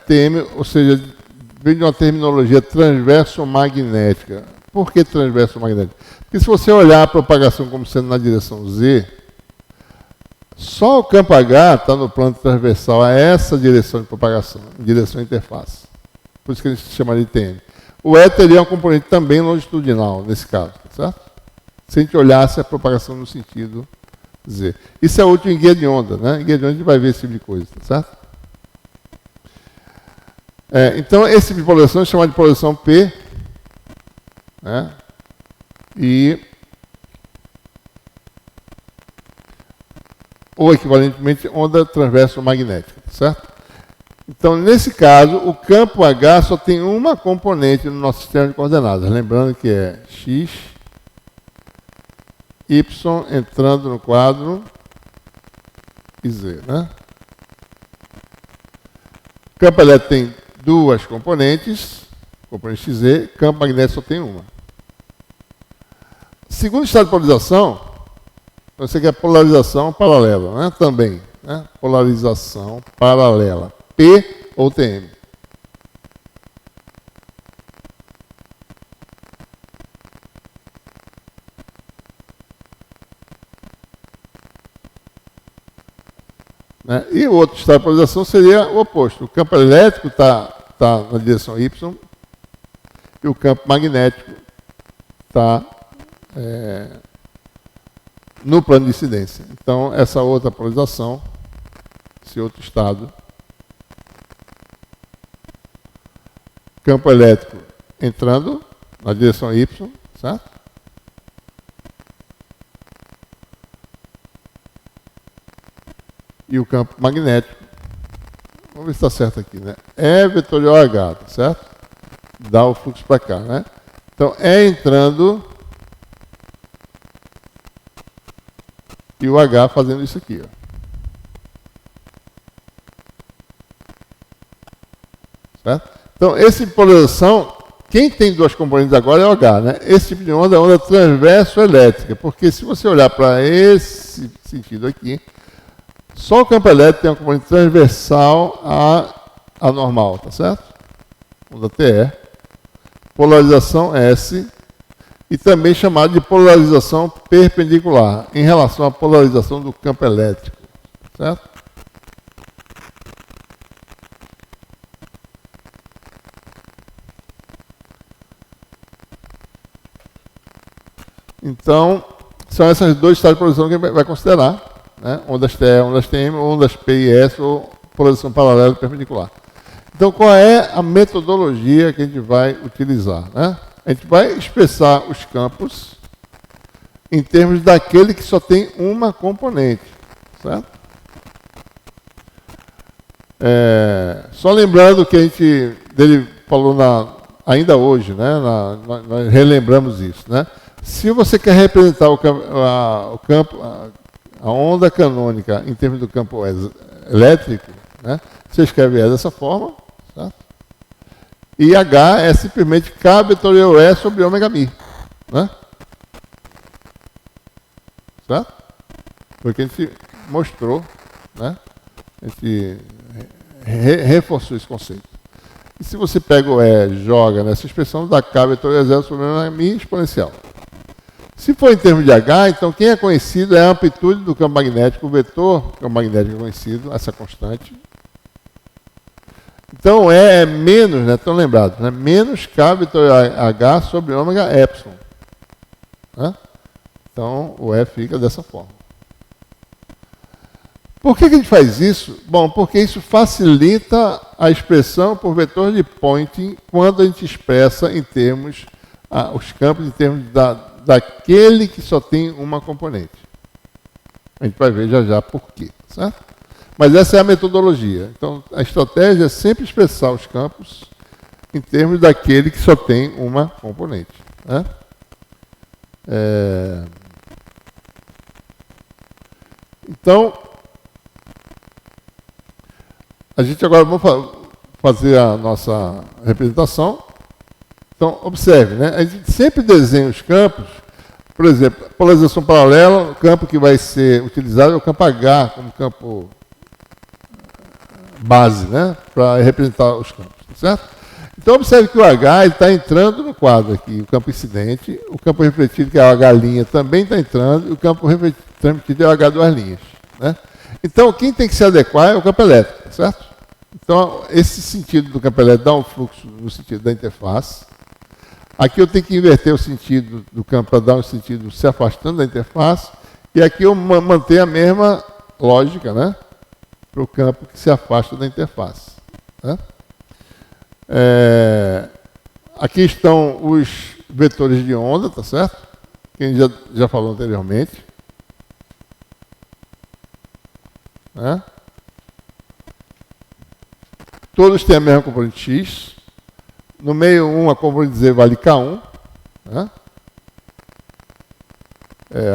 TM, ou seja, vem de uma terminologia transverso magnética. Por que transverso magnética? Porque se você olhar a propagação como sendo na direção Z, só o campo H está no plano transversal a essa direção de propagação, direção interface. Por isso que a gente chama de TM. O E teria uma componente também longitudinal, nesse caso, certo? Se a gente olhasse a propagação no sentido Z. Isso é útil em guia de onda, né? Em guia de onda a gente vai ver esse tipo de coisa, certo? Então, esse tipo de polarização é chamado de polarização P, né? Ou equivalentemente onda transverso magnética, certo? Então, nesse caso, o campo H só tem uma componente no nosso sistema de coordenadas, lembrando que é X, Y entrando no quadro e Z, né? O campo elétrico tem 2 componentes, componente XZ, campo magnético só tem uma. Segundo estado de polarização, você quer polarização paralela, né? Também, né? Polarização paralela, P ou TM. Né? E o outro estado de polarização seria o oposto. O campo elétrico está na direção Y e o campo magnético está no plano de incidência. Então, essa outra polarização, esse outro estado, campo elétrico entrando na direção Y, certo? E o campo magnético, vamos ver se está certo aqui, né? É vetorial H, tá certo? Dá o fluxo para cá, né? Então, é entrando e o H fazendo isso aqui, ó. Certo? Então, esse tipo de polarização, quem tem 2 componentes agora é o H, né? Esse tipo de onda é onda transverso elétrica, porque se você olhar para esse sentido aqui, só o campo elétrico tem uma componente transversal à normal, tá certo? Onda TE. Polarização S. E também chamado de polarização perpendicular, em relação à polarização do campo elétrico, certo? Então, São esses dois estados de polarização que a gente vai considerar, né? Ondas TE, ondas TM, ondas P e S, ou polarização paralela e perpendicular. Então, qual é a metodologia que a gente vai utilizar, né? A gente vai expressar os campos em termos daquele que só tem uma componente, certo? Só lembrando que a gente dele falou ainda hoje, né? Nós relembramos isso, né? Se você quer representar o campo, a onda canônica em termos do campo elétrico, né? Você escreve dessa forma, certo? E H é simplesmente K vetorial E sobre ômega mi, né? Certo? Porque a gente mostrou, né? A gente reforçou esse conceito. E se você pega o E, joga nessa expressão, dá K vetorial 0 sobre ômega mi exponencial. Se for em termos de H, então quem é conhecido é a amplitude do campo magnético, o vetor campo magnético é conhecido, essa constante. Então é menos, né, estão lembrados, né, menos K vetorial H sobre ômega epsilon. Né? Então o E fica dessa forma. Por que a gente faz isso? Bom, porque isso facilita a expressão por vetor de Poynting quando a gente expressa em termos, os campos em termos daquele que só tem uma componente. A gente vai ver já por quê, certo? Mas essa é a metodologia. Então, a estratégia é sempre expressar os campos em termos daquele que só tem uma componente. Né? Então, a gente agora vamos fazer a nossa representação. Então, observe, né? A gente sempre desenha os campos, por exemplo, polarização paralela, o campo que vai ser utilizado é o campo H como campo base, né? Para representar os campos, certo? Então, observe que o H está entrando no quadro aqui, o campo incidente, o campo refletido, que é o H' também está entrando, e o campo refletido é o H duas linhas, né? Então, quem tem que se adequar é o campo elétrico, certo? Então, esse sentido do campo elétrico dá um fluxo no sentido da interface. Aqui eu tenho que inverter o sentido do campo para dar um sentido se afastando da interface. E aqui eu mantenho a mesma lógica, né? Para o campo que se afasta da interface. Né? Aqui estão os vetores de onda, tá certo? Que a gente já falou anteriormente. Né? Todos têm a mesma componente X. No meio 1, a componente Z vale K1. Né?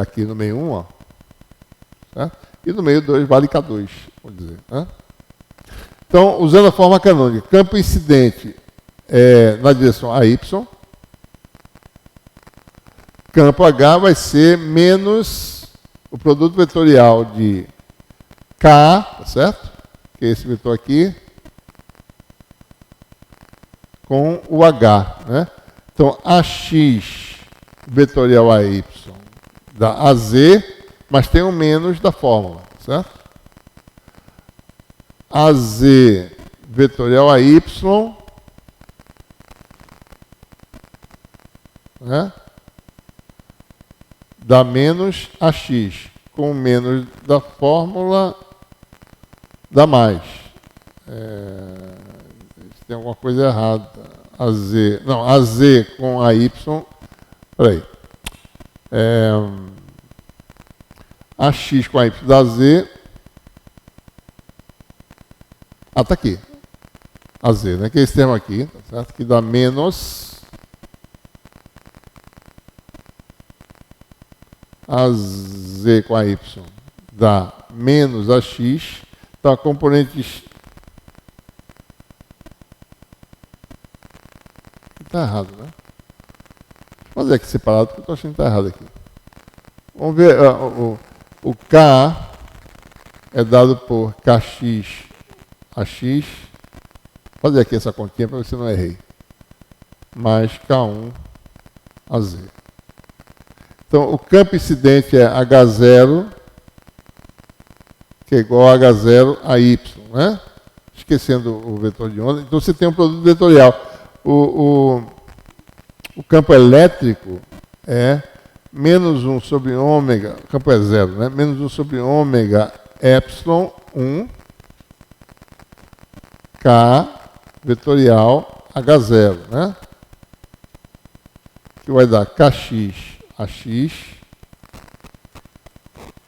Aqui no meio 1, ó. Certo? E no meio 2 vale K2, vamos dizer. Né? Então, usando a forma canônica, campo incidente na direção AY. Campo H vai ser menos o produto vetorial de K, tá certo? Que é esse vetor aqui, com o H, né? Então, AX vetorial AY dá AZ, mas tem um menos da fórmula, certo? AZ vetorial AY, né? Dá menos AX, com o menos da fórmula dá mais. Tem alguma coisa errada. AZ com AY. Peraí. AX com AY dá Z. Tá aqui. AZ, né? Que é esse termo aqui, tá certo? Que dá menos AZ com AY dá menos AX. Então, a componente está errado, né? Vou fazer aqui separado, porque eu estou achando que está errado aqui. Vamos ver, o K é dado por KX AX. Vou fazer aqui essa continha para ver se eu não errei. Mais K1 AZ. Então, o campo incidente é H0, que é igual a H0 a Y, né? Esquecendo o vetor de onda. Então, você tem um produto vetorial. O campo elétrico é menos 1 sobre ômega, o campo é zero, né? Menos 1 sobre ômega epsilon 1 K vetorial H0, né? Que vai dar Kx AX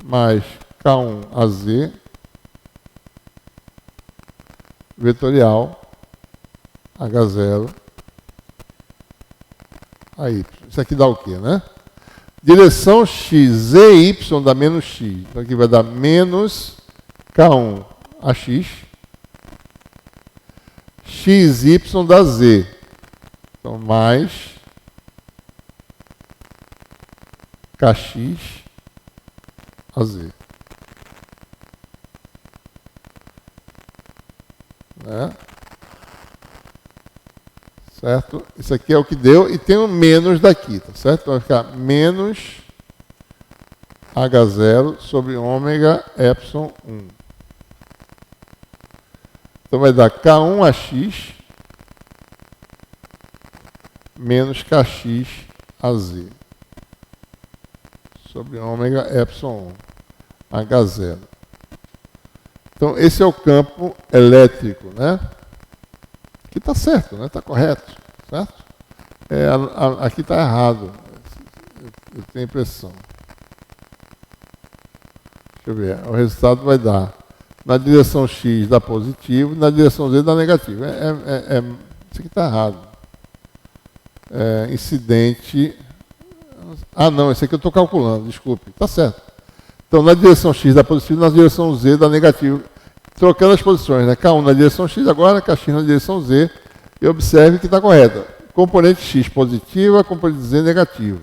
mais K1 AZ vetorial H0 a Y. Isso aqui dá o quê, né? Direção x, z, y dá menos x. Então aqui vai dar menos K1 AX, x, y dá z. Então mais Kx AZ. Né? Certo? Isso aqui é o que deu, e tem um menos daqui, tá certo? Então vai ficar menos H0 sobre ômega epsilon 1. Então vai dar K1AX menos Kx AZ sobre ômega epsilon 1 H0. Então esse é o campo elétrico, né? Aqui está certo, né? Está correto, certo? Aqui está errado, eu tenho a impressão. Deixa eu ver, o resultado vai dar, na direção x dá positivo, na direção z dá negativo. Isso aqui está errado. Incidente... Ah, não, esse aqui eu estou calculando, desculpe. Está certo. Então, na direção x dá positivo, na direção z dá negativo. Trocando as posições, né? K1 na direção x agora, Kx na direção z. E observe que está correto. Componente x positiva, componente z negativa.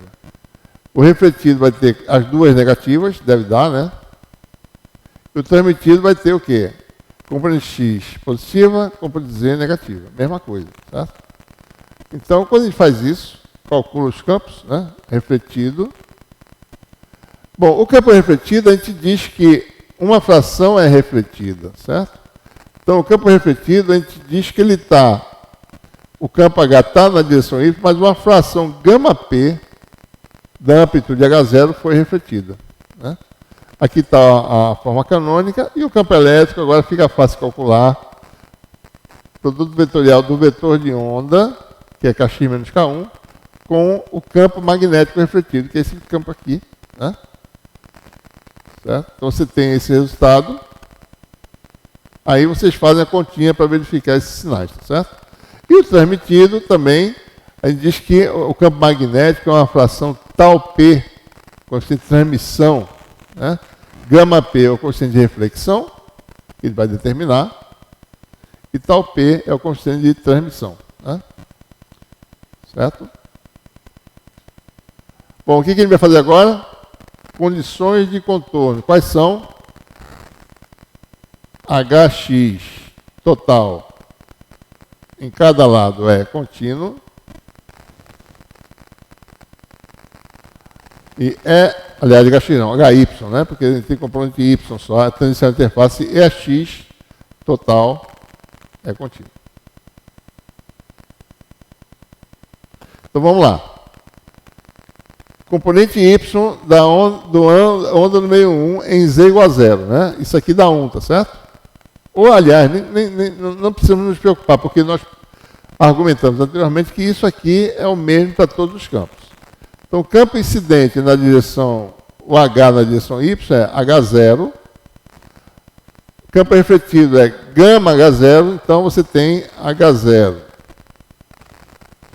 O refletido vai ter as duas negativas, deve dar, né? E o transmitido vai ter o quê? Componente x positiva, componente z negativa. Mesma coisa, certo? Então, quando a gente faz isso, calcula os campos, né? Refletido. Bom, o campo refletido, a gente diz que uma fração é refletida, certo? Então, o campo refletido, a gente diz que ele está, o campo H está na direção Y, mas uma fração γp da amplitude H0 foi refletida, né? Aqui está a forma canônica, e o campo elétrico agora fica fácil calcular. Produto vetorial do vetor de onda, que é Kx menos K1, com o campo magnético refletido, que é esse campo aqui, né? Certo? Então você tem esse resultado, aí vocês fazem a continha para verificar esses sinais, tá certo? E o transmitido também, a gente diz que o campo magnético é uma fração tau P, coeficiente de transmissão, né? Gama P é o coeficiente de reflexão, que ele vai determinar, e tau P é o coeficiente de transmissão, né? Certo? Bom, o que a gente vai fazer agora? Condições de contorno. Quais são? Hx total em cada lado é contínuo. E aliás, Hx não, Hy, né? Porque a gente tem componente Y só, a tangencial da interface Ex total é contínuo. Então vamos lá. Componente Y da onda número 1 em Z igual a 0, né? Isso aqui dá 1, tá certo? Ou, aliás, não precisamos nos preocupar, porque nós argumentamos anteriormente que isso aqui é o mesmo para todos os campos. Então, o campo incidente na direção, o H na direção Y é H0. O campo refletido é gama H0, então você tem H0.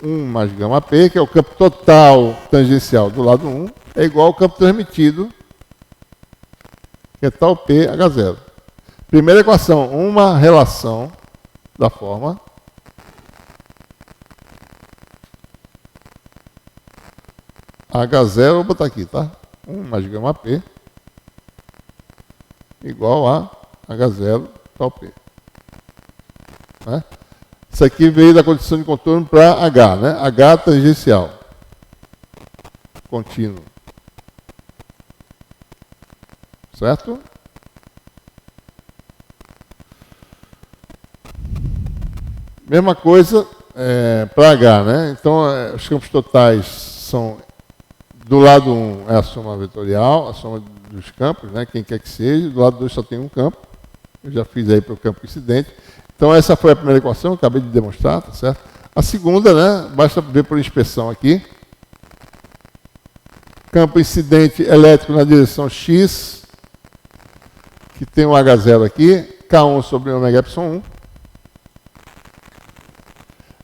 1 mais gama P, que é o campo total tangencial do lado 1, é igual ao campo transmitido, que é tal P H0. Primeira equação, uma relação da forma H0, vou botar aqui, tá? 1 mais gama P igual a H0 tal P. Né? Isso aqui veio da condição de contorno para H, né? H tangencial. Contínuo. Certo? Mesma coisa para H, né? Então, os campos totais são Do lado 1 é a soma vetorial, a soma dos campos, né, quem quer que seja. Do lado 2 só tem um campo. Eu já fiz aí para o campo incidente. Então, essa foi a primeira equação, eu acabei de demonstrar, tá certo? A segunda, né, basta ver por inspeção aqui. Campo incidente elétrico na direção X, que tem um H0 aqui, K1 sobre ômega epsilon 1.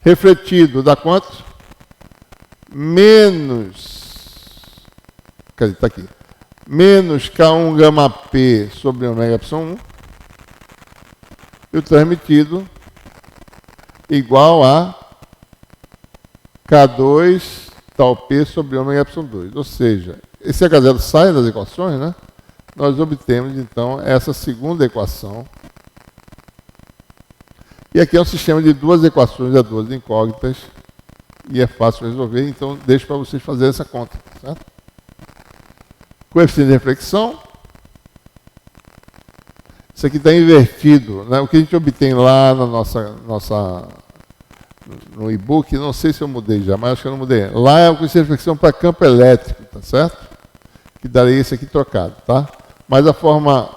Refletido dá quanto? Quer dizer, está aqui. Menos K1 gama P sobre ômega epsilon 1. E o transmitido igual a K2 tal P sobre ômega epsilon 2. Ou seja, esse H0 sai das equações, né? Nós obtemos, então, essa segunda equação. E aqui é um sistema de duas equações, de duas incógnitas, e é fácil resolver, então deixo para vocês fazerem essa conta, certo? Coeficiente de reflexão. Isso aqui está invertido, né? O que a gente obtém lá na no e-book, não sei se eu mudei já, mas acho que eu não mudei. Lá é o coeficiente de reflexão para campo elétrico, tá certo? Que daria esse aqui trocado, tá? Mas a forma,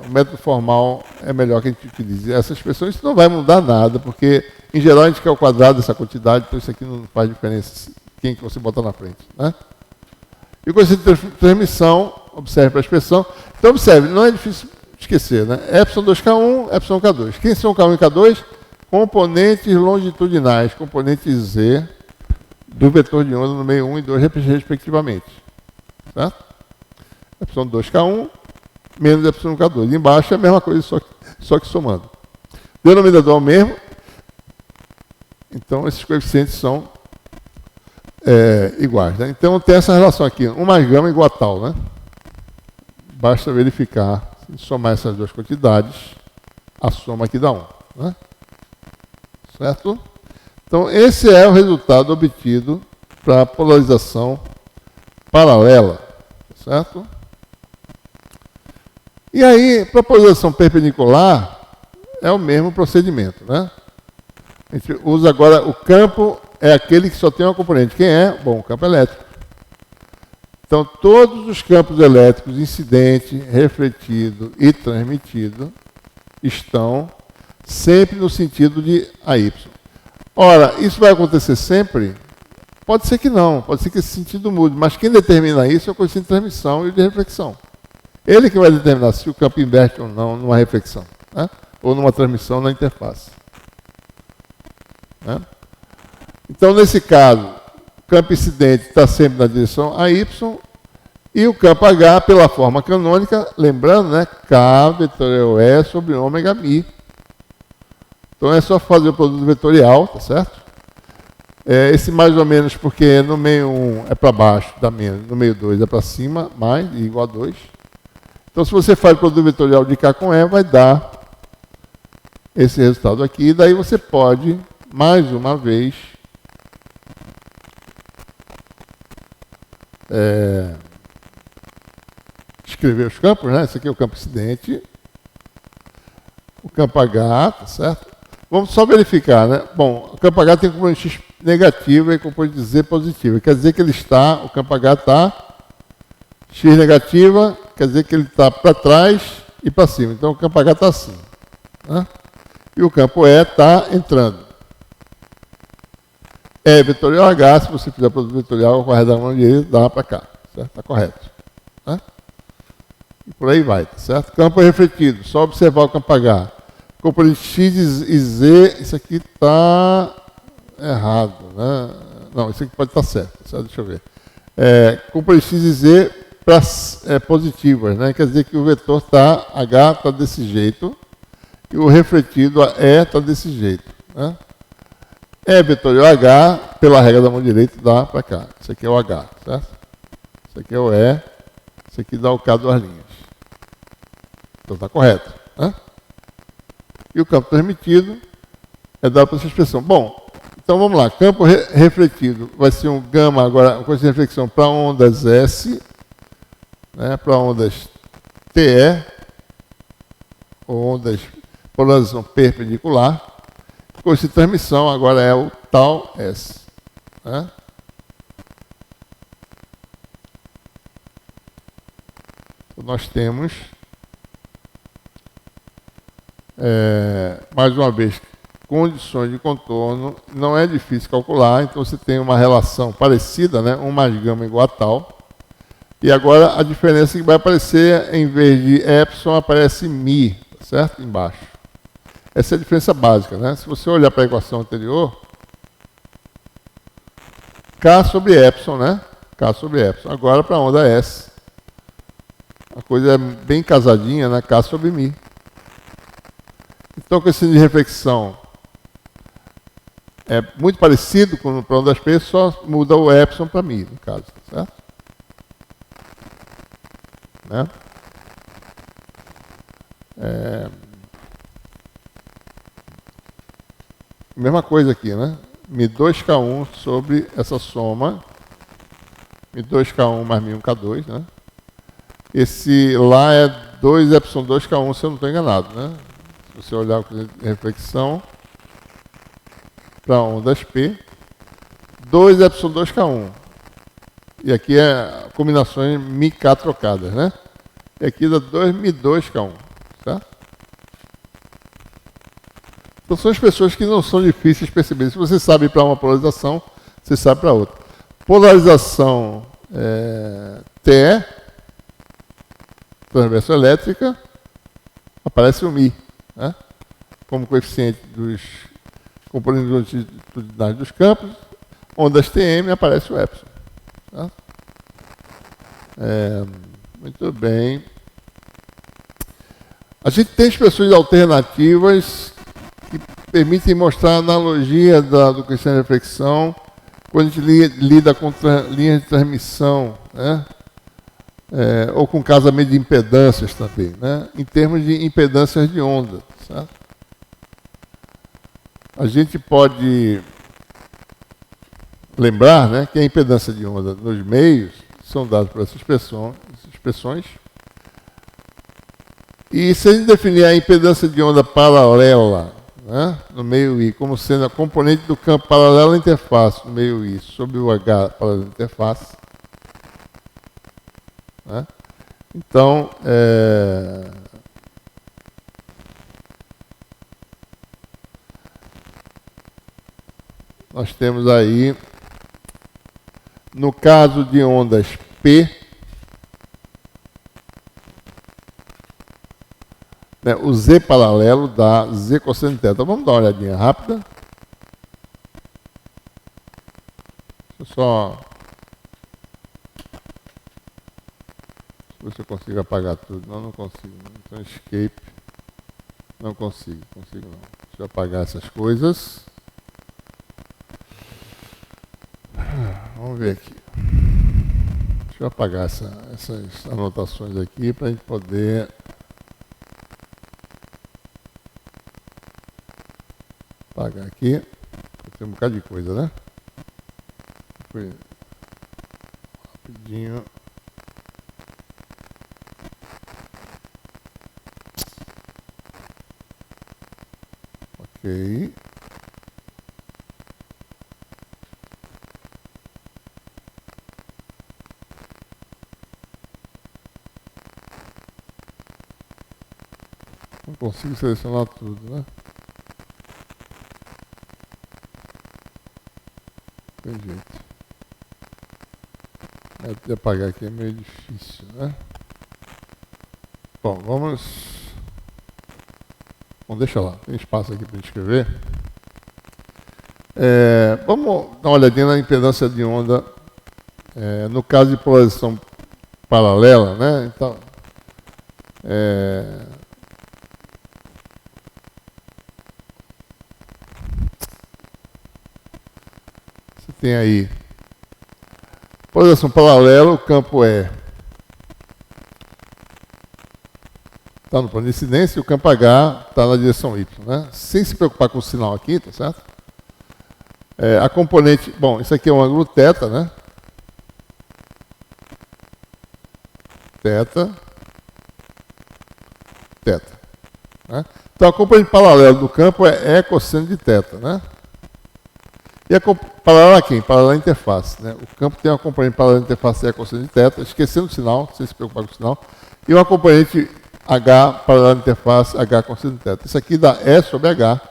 o método formal é melhor que a gente utilize essa expressão. Isso não vai mudar nada, porque, em geral, a gente quer o quadrado dessa quantidade, então isso aqui não faz diferença quem que você botar na frente, né? E o coeficiente de transmissão, observe para a expressão. Então, observe, não é difícil esquecer, né? Epsilon 2K1, Epsilon K2. Quem são K1 e K2? Componentes longitudinais, componentes Z do vetor de onda no meio 1 e 2, respectivamente. Certo? Epsilon 2K1 menos Epsilon K2. Embaixo é a mesma coisa, só que somando. Denominador é o mesmo. Então, esses coeficientes são iguais. Né? Então, tem essa relação aqui. 1 mais gama igual a tal. Né? Basta verificar, somar essas duas quantidades, a soma aqui dá 1. Né? Certo? Então, esse é o resultado obtido para a polarização paralela. Certo? E aí, para a polarização perpendicular, é o mesmo procedimento. Né? A gente usa agora o campo, é aquele que só tem uma componente. Quem é? Bom, o campo elétrico. Então, todos os campos elétricos, incidente, refletido e transmitido, estão sempre no sentido de AY. Ora, isso vai acontecer sempre? Pode ser que não, pode ser que esse sentido mude, mas quem determina isso é o coeficiente de transmissão e de reflexão. Ele que vai determinar se o campo inverte ou não numa reflexão, né? Ou numa transmissão na interface. Né? Então, nesse caso, o campo incidente está sempre na direção AY e o campo H, pela forma canônica, lembrando, né? K vetorial E sobre ômega mi. Então, é só fazer o produto vetorial, tá certo? Esse mais ou menos porque no meio 1 é para baixo, dá menos, no meio 2 é para cima, mais, igual a 2. Então, se você faz o produto vetorial de K com E, vai dar esse resultado aqui. E daí você pode, mais uma vez, escrever os campos, né? Esse aqui é o campo incidente, o campo H, tá certo? Vamos só verificar, né? Bom, o campo H tem componente X negativa e componente Z positiva. Quer dizer que ele está, o campo H está X negativa, quer dizer que ele está para trás e para cima. Então o campo H está assim. Né? E o campo E está entrando. E vetorial H, se você fizer produto vetorial com a reta da mão direita, dá para cá. Certo? Está correto. Né? E por aí vai, tá certo? Campo refletido, só observar o campo H. Componente X e Z, isso aqui está errado. Né? Não, isso aqui pode estar certo. Deixa eu ver. Componente X e Z positivas, né? Quer dizer que o vetor H está desse jeito e o refletido, a E, está desse jeito. Né? E vetorial H, pela regra da mão direita, dá para cá. Isso aqui é o H, certo? Isso aqui é o E, isso aqui dá o K duas linhas. Então está correto. Né? E o campo transmitido é dado por essa expressão. Bom, então vamos lá. Campo refletido vai ser um gama, agora, com essa reflexão para ondas S, né, para ondas TE, ou ondas polarização perpendicular. Com essa transmissão agora é o tal S. Né? nós temos, mais uma vez, condições de contorno, não é difícil calcular, então você tem uma relação parecida, né? 1 mais gama igual a tal. E agora a diferença que vai aparecer, em vez de epsilon, aparece mi, certo? Embaixo. Essa é a diferença básica, né? Se você olhar para a equação anterior, K sobre epsilon, né? K sobre epsilon. Agora para a onda S, a coisa é bem casadinha, né? K sobre mi. Então, com esse de reflexão é muito parecido com o para ondas P, só muda o epsilon para mi, no caso, certo? Né? Mesma coisa aqui, né? Mi2K1 sobre essa soma, Mi2K1 mais Mi1K2, né? Esse lá é 2 epsilon 2K1, se eu não estou enganado, né? Se você olhar com reflexão para ondas P, 2 epsilon 2K1. E aqui é combinações Mi-K trocadas, né? E aqui dá 2 Mi2K1, certo? Então são expressões que não são difíceis de perceber. Se você sabe para uma polarização, você sabe para outra. Polarização TE, transverso elétrica, aparece o Mi, né? Como coeficiente dos componentes longitudinais dos campos. Ondas TM, aparece o epsilon. Tá? Muito bem. A gente tem expressões alternativas que permitem mostrar a analogia do coeficiente de reflexão quando a gente lida com linhas de transmissão, né? Ou com casamento de impedâncias também, né? Em termos de impedâncias de onda. Certo? A gente pode lembrar, né, que a impedância de onda nos meios são dadas por essas expressões. E se a gente definir a impedância de onda paralela, né, no meio I, como sendo a componente do campo paralelo à interface no meio I sobre o H paralelo à interface, né, então, nós temos aí, no caso de ondas P, né, o Z paralelo dá Z cosseno de θ. Vamos dar uma olhadinha rápida. Deixa eu só... ver se eu consigo apagar tudo. Não, não consigo. Então, escape. Não consigo não. Deixa eu apagar essas coisas. Vamos ver aqui. Deixa eu apagar essas anotações aqui para a gente poder... apagar aqui. Tem um bocado de coisa, né? Foi rapidinho. Ok. Não consigo selecionar tudo, né? Tem jeito. De apagar aqui é meio difícil, né? Bom, vamos... Bom, deixa lá. Tem espaço aqui para escrever. Vamos dar uma olhadinha na impedância de onda no caso de polarização paralela, né? Então, você tem aí polarização paralela, o campo está no plano de incidência e o campo H está na direção Y, né? Sem se preocupar com o sinal aqui, tá certo? A componente, bom, isso aqui é um ângulo θ, né? Θ. Né? Então a componente paralela do campo é cosseno de θ, né? E paralela a quem? Paralela à interface. Né? O campo tem uma componente paralela à interface E cosseno de θ, esquecendo o sinal, sem se preocupar com o sinal, e uma componente H paralela à interface H cosseno de θ. Isso aqui dá E sobre H,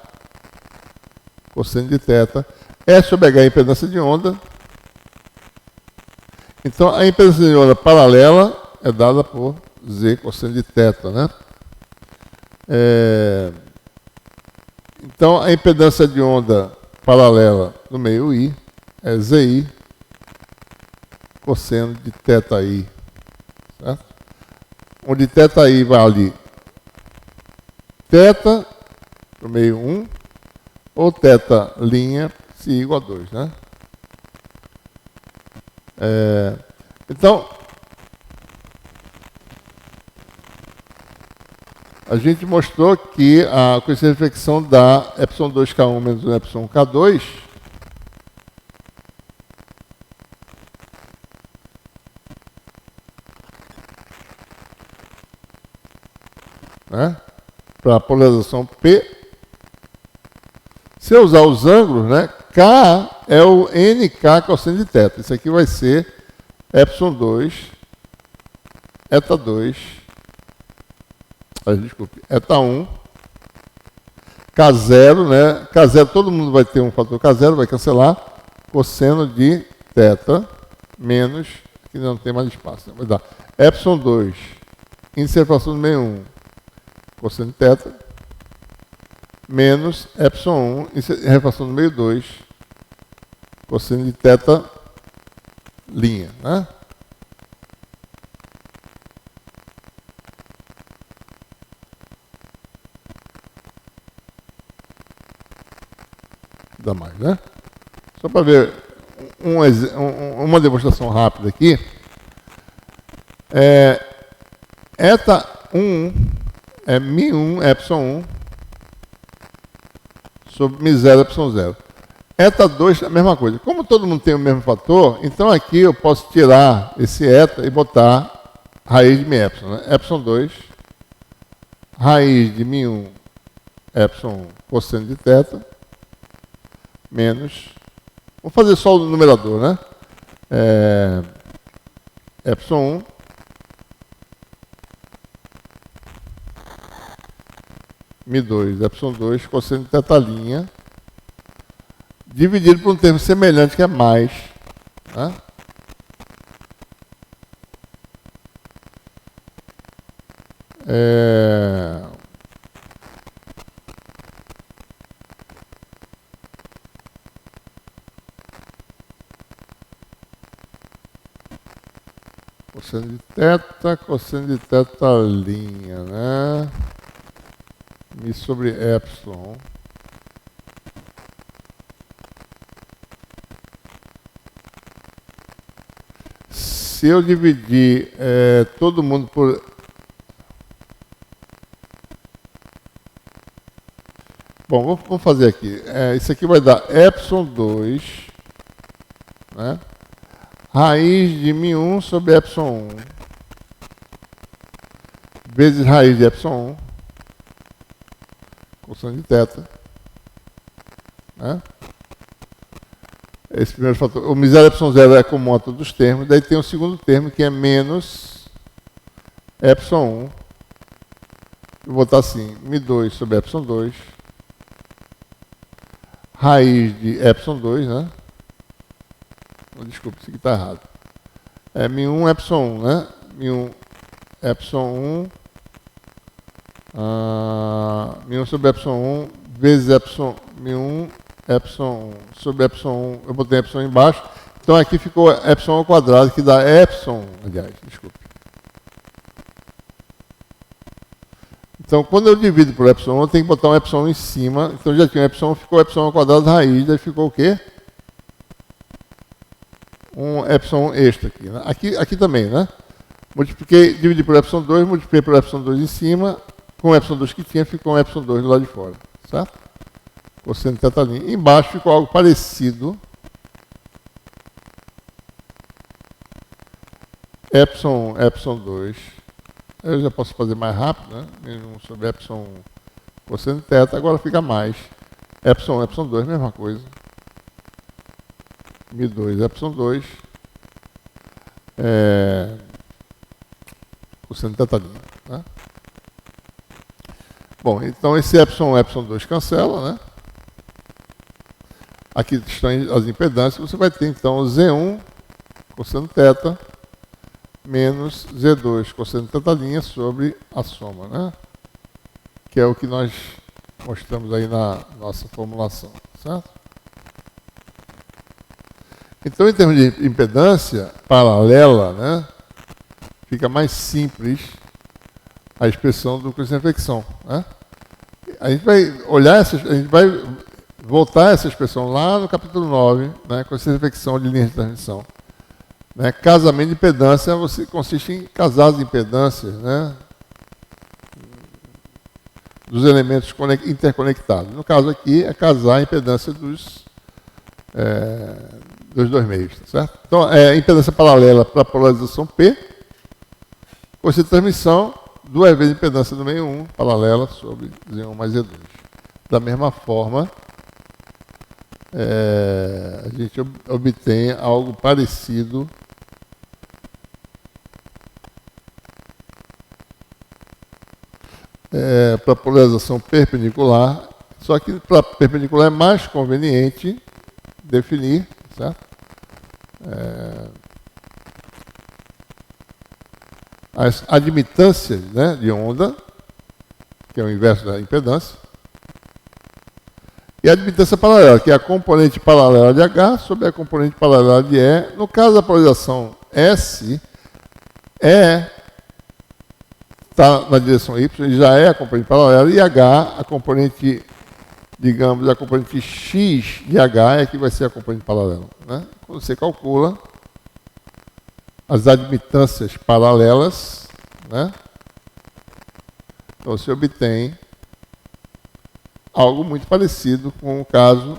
cosseno de θ. E sobre H é a impedância de onda. Então, a impedância de onda paralela é dada por Z cosseno de θ, né? Então, a impedância de onda paralela no meio I é ZI cosseno de θI, certo? Onde θI vale θ no meio 1 ou θ' se igual a 2, né? Então, a gente mostrou que a coeficiente de reflexão dá ε2K1 menos 1 ε1K2 né, para a polarização P. Se eu usar os ângulos, né, K é o NK cosseno de θ. Isso aqui vai ser ε2, eta2, desculpe, eta1, K0, né? K0, todo mundo vai ter um fator K0, vai cancelar, cosseno de θ, menos, aqui não tem mais espaço, né? Vai dar ε2, índice de refração do meio 1, cosseno de θ, menos ε1, índice de refração do meio 2, cosseno de θ', né? Dá mais, né? Só para ver uma demonstração rápida aqui. Eta1 é μ1 ε1 sobre μ0 ε0. Eta2 é a mesma coisa. Como todo mundo tem o mesmo fator, então aqui eu posso tirar esse eta e botar raiz de μ epsilon, né? ε2 raiz de μ1 epsilon cosseno de θ menos, vou fazer só o numerador, né? ε1 μ2 ε2 cosseno de θ' dividido por um termo semelhante que é mais, né? Cosseno de θ, cosseno de θ', né? Mi sobre epsilon. Se eu dividir todo mundo por... Bom, vamos fazer aqui. Isso aqui vai dar ε2, né? Raiz de μ1 sobre ε1 vezes raiz de ε1 cosseno de θ, né? Esse primeiro fator, o μ0 ε0 é comum a todos os termos, daí tem o segundo termo que é menos ε1, vou botar assim, μ2 sobre ε2 raiz de ε2, né? Desculpa, isso aqui está errado. μ1 ε1, né? μ1 ε1 μ1 sobre ε1 vezes μ1 ε1 sobre ε1, eu botei ε embaixo, então aqui ficou ε ao quadrado, que dá aliás, desculpe. Então, quando eu divido por ε, eu tenho que botar um ε em cima, então já tinha um ficou ε ao quadrado raiz, daí ficou o quê? Um ε extra aqui, né? Aqui também, né? Multipliquei, dividi por ε2, multipliquei por ε2 em cima, com o ε2 que tinha, ficou um ε2 do lado de fora, certo? Cosseno de θ'. Embaixo ficou algo parecido. ε2. Eu já posso fazer mais rápido, né? Menos sobre ε cosseno de θ, agora fica mais. ε2, mesma coisa. μ2 epsilon 2 cosseno θ'. Né? Bom, então esse epsilon 2 cancela, né? Aqui estão as impedâncias, você vai ter então Z1 cosseno θ menos Z2 cosseno θ' sobre a soma, né? Que é o que nós mostramos aí na nossa formulação, certo? Então, em termos de impedância paralela, né, fica mais simples a expressão do cosseno de reflexão, né? A gente vai olhar a gente vai voltar essa expressão lá no capítulo 9, né, cosseno de reflexão de linhas de transmissão. Né, casamento de impedância consiste em casar as impedâncias, né, dos elementos interconectados. No caso aqui, é casar a impedância dos dois meios, tá certo? Então, impedância paralela para a polarização P, cosseno de transmissão, 2 vezes a impedância do meio 1, paralela sobre Z1 mais Z2. Da mesma forma, a gente obtém algo parecido para a polarização perpendicular, só que para perpendicular é mais conveniente definir, certo? As admitâncias, né, de onda, que é o inverso da impedância, e a admitância paralela, que é a componente paralela de H sobre a componente paralela de E. No caso da polarização S, está na direção Y, ele já é a componente paralela, e H, a componente, digamos, a componente X de H é que vai ser a componente paralela. Né? Quando você calcula as admitâncias paralelas, né? Então você obtém algo muito parecido com o caso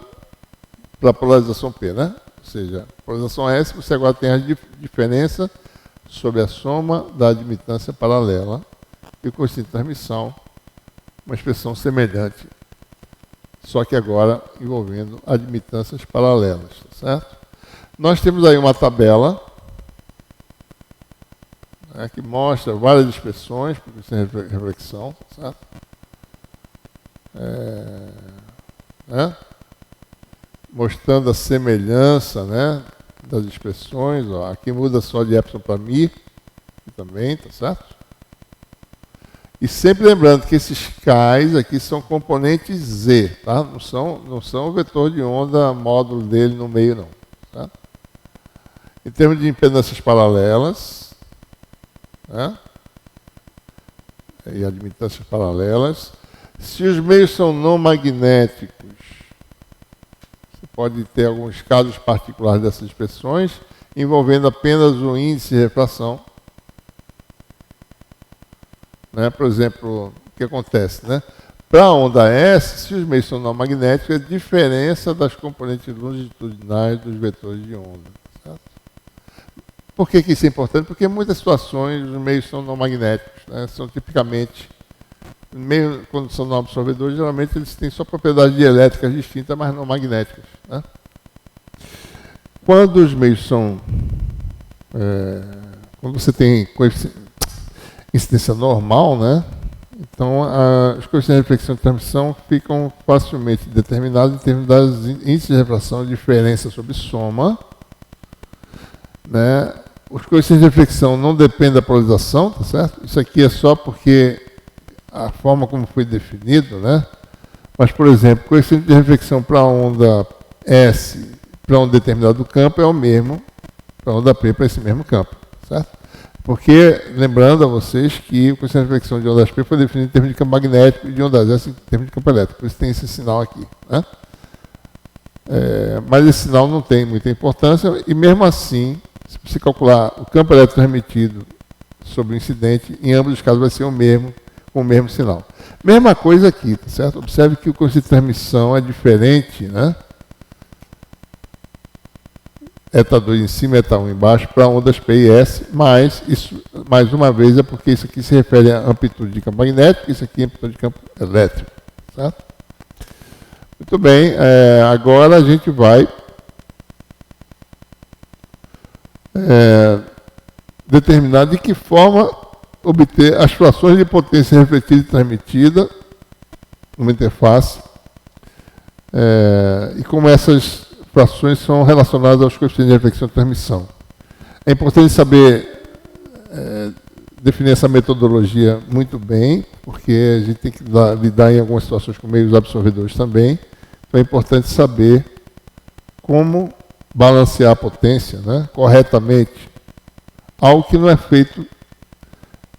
da polarização P, né? Ou seja, polarização S, você agora tem a diferença sobre a soma da admitância paralela e o cosseno de transmissão, uma expressão semelhante, só que agora envolvendo admitâncias paralelas, certo? Nós temos aí uma tabela, né, que mostra várias expressões para o cosseno de reflexão, certo? Né? Mostrando a semelhança, né, das expressões. Ó, aqui muda só de epsilon para mi, também, tá certo? E sempre lembrando que esses K's aqui são componentes Z, tá? Não são o vetor de onda, módulo dele no meio, não. Tá? Em termos de impedâncias paralelas, né? E admitâncias paralelas, se os meios são não magnéticos, você pode ter alguns casos particulares dessas expressões, envolvendo apenas o índice de refração. Né? Por exemplo, o que acontece? Né? Para a onda S, se os meios são não magnéticos, é a diferença das componentes longitudinais dos vetores de onda. Certo? Por que isso é importante? Porque em muitas situações os meios são não magnéticos. Né? São tipicamente, meio, quando são não absorvedores, geralmente eles têm só propriedades dielétricas distintas, mas não magnéticas. Né? Quando os meios são... quando você tem incidência normal, né? Então os coeficientes de reflexão e transmissão ficam facilmente determinados em termos das índices de refração e diferença sobre soma. Né? Os coeficientes de reflexão não dependem da polarização, tá certo? Isso aqui é só porque a forma como foi definido, né? Mas, por exemplo, o coeficiente de reflexão para a onda S para um determinado campo é o mesmo para a onda P para esse mesmo campo, certo? Porque, lembrando a vocês que o coeficiente de reflexão de ondas P foi definido em termos de campo magnético e de ondas S em termos de campo elétrico. Por isso tem esse sinal aqui. Né? Mas esse sinal não tem muita importância e, mesmo assim, se você calcular o campo elétrico transmitido sobre o incidente, em ambos os casos vai ser o mesmo, com o mesmo sinal. Mesma coisa aqui, tá certo? Observe que o coeficiente de transmissão é diferente, né? Eta2 em cima, eta1 embaixo, para ondas P e S, mas isso, mais uma vez, é porque isso aqui se refere à amplitude de campo magnético, isso aqui é amplitude de campo elétrico. Certo? Muito bem, agora a gente vai determinar de que forma obter as frações de potência refletida e transmitida numa interface, e como essas frações são relacionadas aos coeficientes de reflexão e transmissão. É importante saber definir essa metodologia muito bem, porque a gente tem que lidar em algumas situações com meios absorvedores também. Então é importante saber como balancear a potência, né, corretamente, algo que não é feito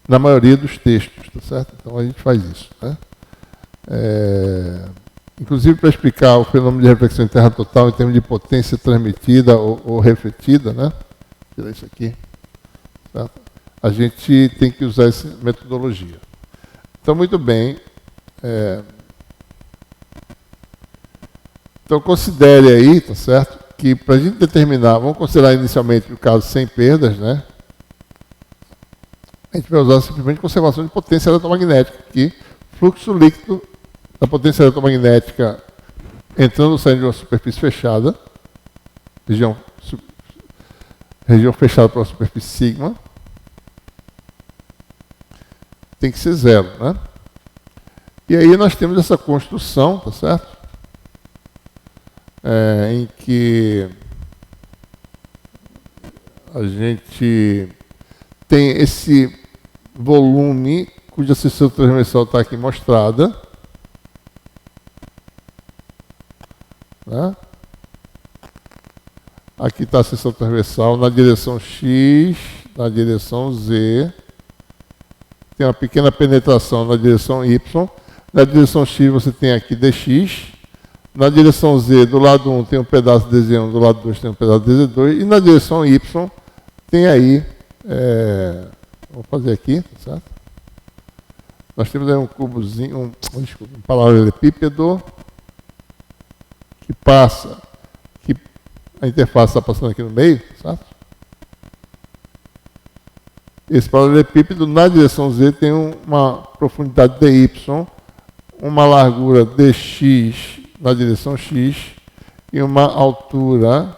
na maioria dos textos, tá certo? Então a gente faz isso, né? Inclusive para explicar o fenômeno de reflexão interna total em termos de potência transmitida ou refletida, né? Vou tirar isso aqui, certo? A gente tem que usar essa metodologia. Então, muito bem. Então, considere aí, tá certo? Que para a gente determinar, vamos considerar inicialmente o caso sem perdas, né? A gente vai usar simplesmente conservação de potência eletromagnética, que fluxo líquido da potência eletromagnética entrando ou saindo de uma superfície fechada, região fechada para a superfície sigma, tem que ser zero, né? E aí nós temos essa construção, tá certo? Em que a gente tem esse volume cuja seção transversal está aqui mostrada, né? Aqui está a seção transversal na direção X, na direção Z. Tem uma pequena penetração na direção Y. Na direção X você tem aqui dx. Na direção Z, do lado 1 tem um pedaço de dz1, do lado 2 tem um pedaço de dz2. E na direção Y tem aí, vou fazer aqui, tá certo? Nós temos aí um cubozinho, um paralelepípedo que passa, que a interface está passando aqui no meio, certo? Esse paralelepípedo na direção Z tem uma profundidade dy, uma largura dx na direção x e uma altura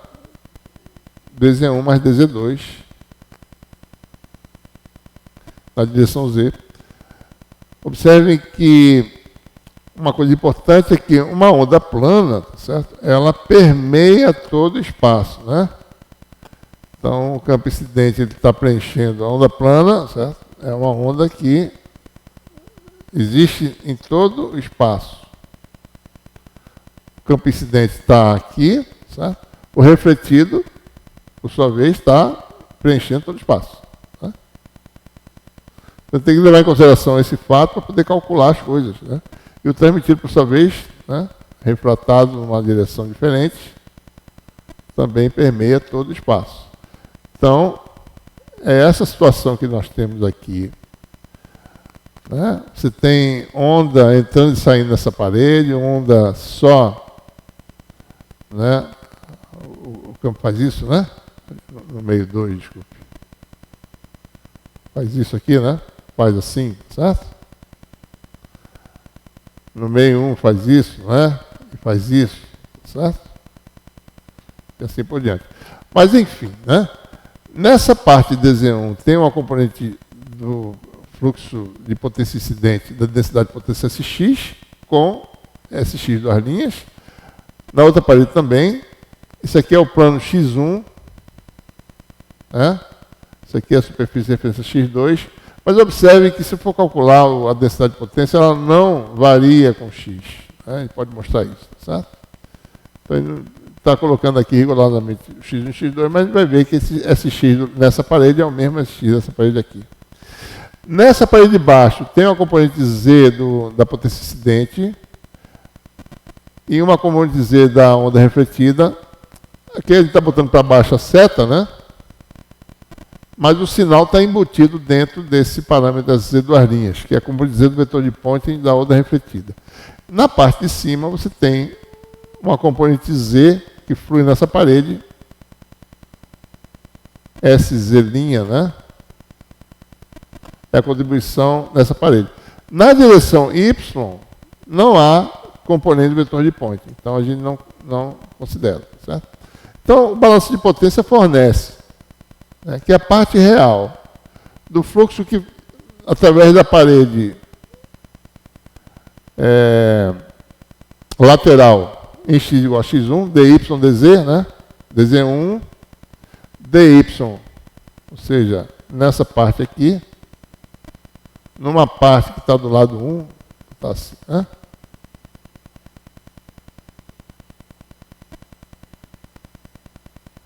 dz1 mais dz2 na direção Z. Observem que uma coisa importante é que uma onda plana, certo? Ela permeia todo o espaço, né? Então, o campo incidente está preenchendo a onda plana, certo? É uma onda que existe em todo o espaço. O campo incidente está aqui, certo? O refletido, por sua vez, está preenchendo todo o espaço. Né? Então, tem que levar em consideração esse fato para poder calcular as coisas, né? E o transmitido, por sua vez, né, refratado numa direção diferente, também permeia todo o espaço. Então, é essa situação que nós temos aqui. Né? Você tem onda entrando e saindo dessa parede, onda só, né? O campo faz isso, né? No meio 2, desculpe. Faz isso aqui, né? Faz assim, certo? No meio 1 faz isso, né? E faz isso, certo? E assim por diante. Mas, enfim, né? Nessa parte de dz1 tem uma componente do fluxo de potência incidente da densidade de potência Sx com Sx duas linhas. Na outra parede também. Isso aqui é o plano x1. Né? Isso aqui é a superfície de referência x2. Mas observe que se for calcular a densidade de potência, ela não varia com x. Né? A gente pode mostrar isso, certo? Então, ele está colocando aqui regularmente o x1 e x2, mas a gente vai ver que esse x nessa parede é o mesmo x dessa parede aqui. Nessa parede de baixo tem uma componente z da potência incidente e uma componente z da onda refletida. Aqui ele está botando para baixo a seta, né? Mas o sinal está embutido dentro desse parâmetro das z duas linhas, que é a componente z do vetor de Poynting da onda refletida. Na parte de cima você tem uma componente z que flui nessa parede, Sz', né? É a contribuição nessa parede. Na direção y, não há componente do vetor de Poynting, então a gente não considera, certo? Então, o balanço de potência fornece né, que é a parte real do fluxo que, através da parede lateral em x igual a x1, dy, dz, né? dz1, dy, ou seja, nessa parte aqui, numa parte que está do lado 1, está assim, né?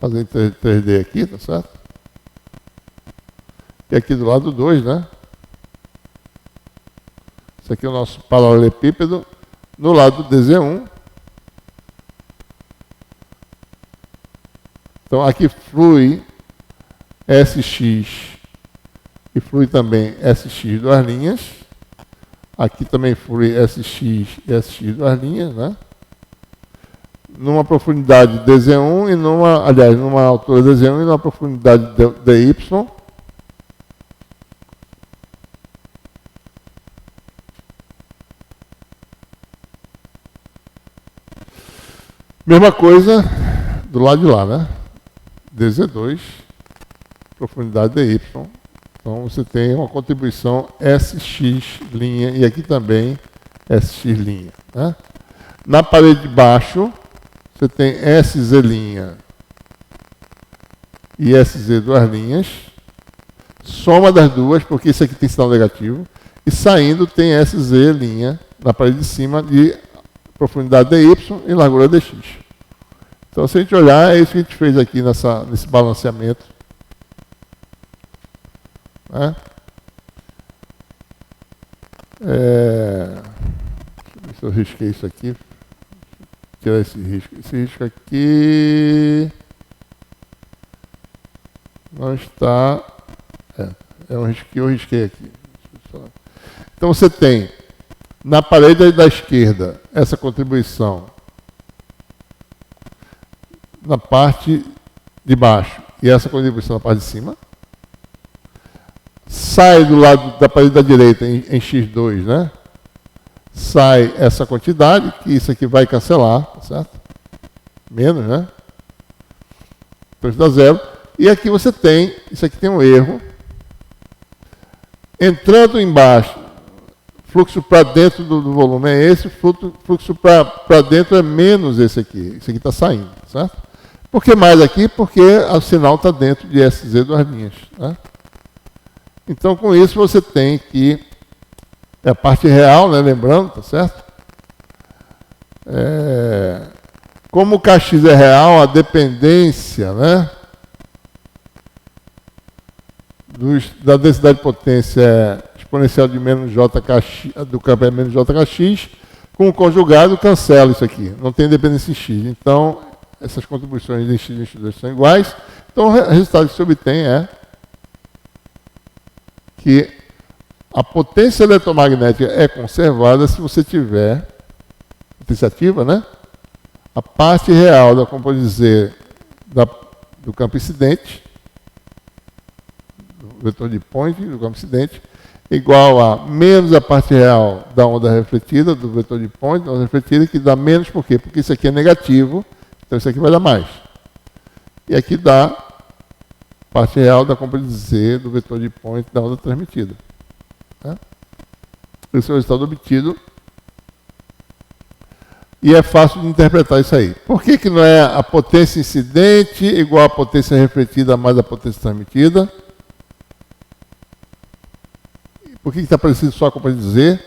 Fazer 3D aqui, tá certo? E aqui do lado 2, né? Esse aqui é o nosso paralelepípedo. No lado dz1. Então aqui flui SX e flui também SX duas linhas. Aqui também flui SX e SX duas linhas, né? Numa profundidade dz1 e numa altura dz1 e numa profundidade dy. Mesma coisa do lado de lá, né? dz2, profundidade dy. Então você tem uma contribuição SX', e aqui também SX', né? Na parede de baixo, você tem SZ' e SZ duas linhas, soma das duas, porque isso aqui tem sinal negativo, e saindo tem SZ' na parede de cima de profundidade dy e largura dx. Então, se a gente olhar, é isso que a gente fez aqui nesse balanceamento. Né? Deixa eu ver se eu risquei isso aqui. Tirar esse risco. Esse risco aqui não está. É um risco que eu risquei aqui. Então você tem na parede da esquerda essa contribuição na parte de baixo e essa contribuição na parte de cima. Sai do lado da parede da direita em x2, né? Sai essa quantidade, que isso aqui vai cancelar, certo? Menos, né? Então isso dá zero. E aqui você tem, isso aqui tem um erro. Entrando embaixo, fluxo para dentro do volume é esse, fluxo para dentro é menos esse aqui. Esse aqui está saindo, certo? Por que mais aqui? Porque o sinal está dentro de SZ duas linhas, né? Então, com isso, você tem que... É a parte real, né? Lembrando, tá certo? Como o Kx é real, a dependência, né? Da densidade de potência é exponencial de menos jkx, do campo é menos jkx, com o conjugado cancela isso aqui. Não tem dependência em x. Então, essas contribuições de x e x2 são iguais. Então, o resultado que se obtém é que a potência eletromagnética é conservada se você tiver potência ativa, né? A parte real da componente Z do campo incidente, do vetor de point do campo incidente, igual a menos a parte real da onda refletida, do vetor de point da onda refletida, que dá menos por quê? Porque isso aqui é negativo, então isso aqui vai dar mais. E aqui dá parte real da componente Z do vetor de point da onda transmitida. Né? Esse é o resultado obtido. E é fácil de interpretar isso aí. Por que não é a potência incidente igual a potência refletida mais a potência transmitida? Por que está parecido só com a componente Z?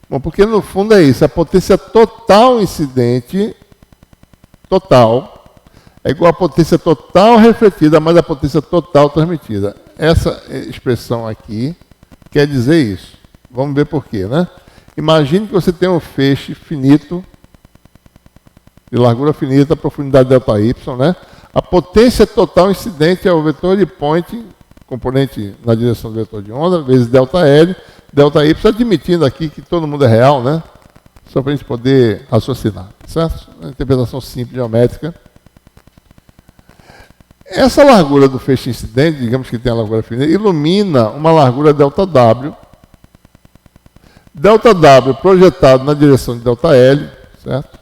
Bom, porque no fundo é isso. A potência total incidente, total, é igual a potência total refletida mais a potência total transmitida. Essa expressão aqui quer dizer isso. Vamos ver por quê, né? Imagine que você tem um feixe finito, de largura finita, profundidade ΔY, né? A potência total incidente é o vetor de point, componente na direção do vetor de onda, vezes ΔL, ΔY, admitindo aqui que todo mundo é real, né? Só para a gente poder raciocinar, certo? Uma interpretação simples, geométrica. Essa largura do feixe incidente, digamos que tem a largura finita, ilumina uma largura ΔW. ΔW projetado na direção de ΔL, certo?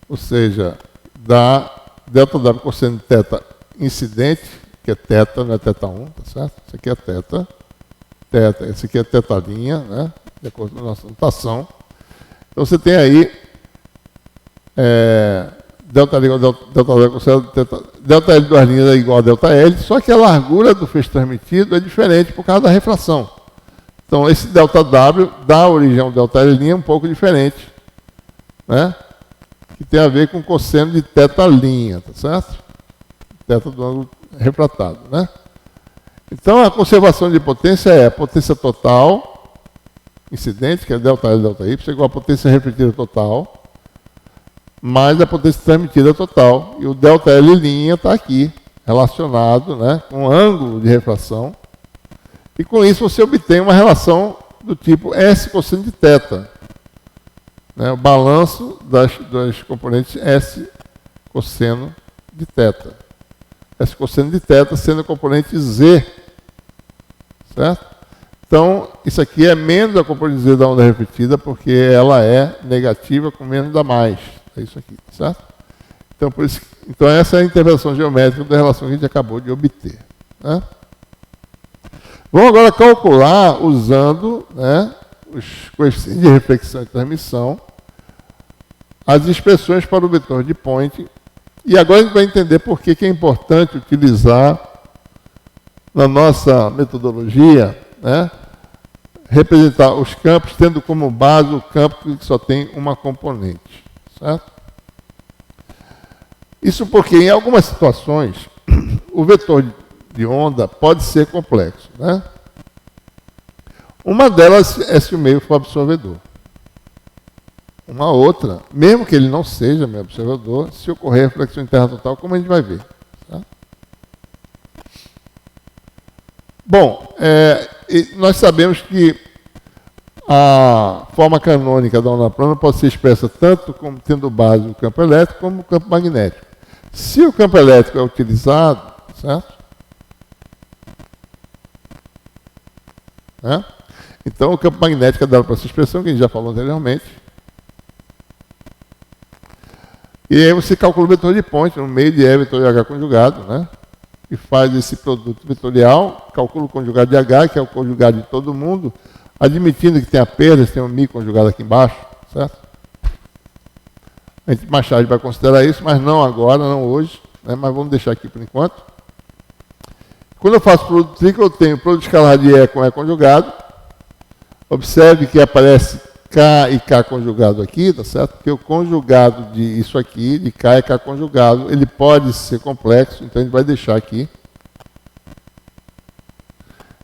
Ou seja, dá delta W cosseno de θ incidente, que é θ, não é θ1, tá certo? Isso aqui é θ, esse aqui é θ', né? De acordo com a nossa notação. Então você tem aí delta L igual a delta W cosseno de θ, delta L duas linhas é igual a delta L, só que a largura do feixe transmitido é diferente por causa da refração. Então esse delta W dá origem ao delta L' um pouco diferente, né? Que tem a ver com o cosseno de θ', tá certo? Θ do ângulo refratado, né? Então a conservação de potência é a potência total incidente, que é delta L, delta Y, igual a potência refletida total, mais a potência transmitida total. E o delta L' está aqui, relacionado, né, com o ângulo de refração. E com isso você obtém uma relação do tipo S cosseno de θ. Né, o balanço das componentes S cosseno de θ. S cosseno de θ sendo a componente Z. Certo? Então, isso aqui é menos a componente Z da onda refletida, porque ela é negativa com menos da mais. É isso aqui, certo? Então, então essa é a intervenção geométrica da relação que a gente acabou de obter. Né? Vamos agora calcular, usando, né, os coeficientes de reflexão e transmissão, as expressões para o vetor de Point. E agora a gente vai entender por que é importante utilizar, na nossa metodologia, né, representar os campos tendo como base o campo que só tem uma componente. Certo? Isso porque, em algumas situações, o vetor de onda pode ser complexo. Né? Uma delas é se o meio for absorvedor. Uma outra, mesmo que ele não seja meio absorvedor, se ocorrer reflexão interna total, como a gente vai ver. Tá? Bom, nós sabemos que a forma canônica da onda plana pode ser expressa tanto como tendo base o campo elétrico como o campo magnético. Se o campo elétrico é utilizado, certo? Né? Então o campo magnético é dado para essa expressão que a gente já falou anteriormente. E aí você calcula o vetor de Point no meio de E vetor de H conjugado, né? E faz esse produto vetorial, calcula o conjugado de H, que é o conjugado de todo mundo, admitindo que tenha perdas, tem um mi conjugado aqui embaixo, certo? A gente mais tarde vai considerar isso, mas não agora, não hoje, né? Mas vamos deixar aqui por enquanto. Quando eu faço produto triplo, eu tenho produto escalar de E com E conjugado. Observe que aparece K e K conjugado aqui, tá certo? Porque o conjugado de isso aqui, de K e K conjugado, ele pode ser complexo, então a gente vai deixar aqui.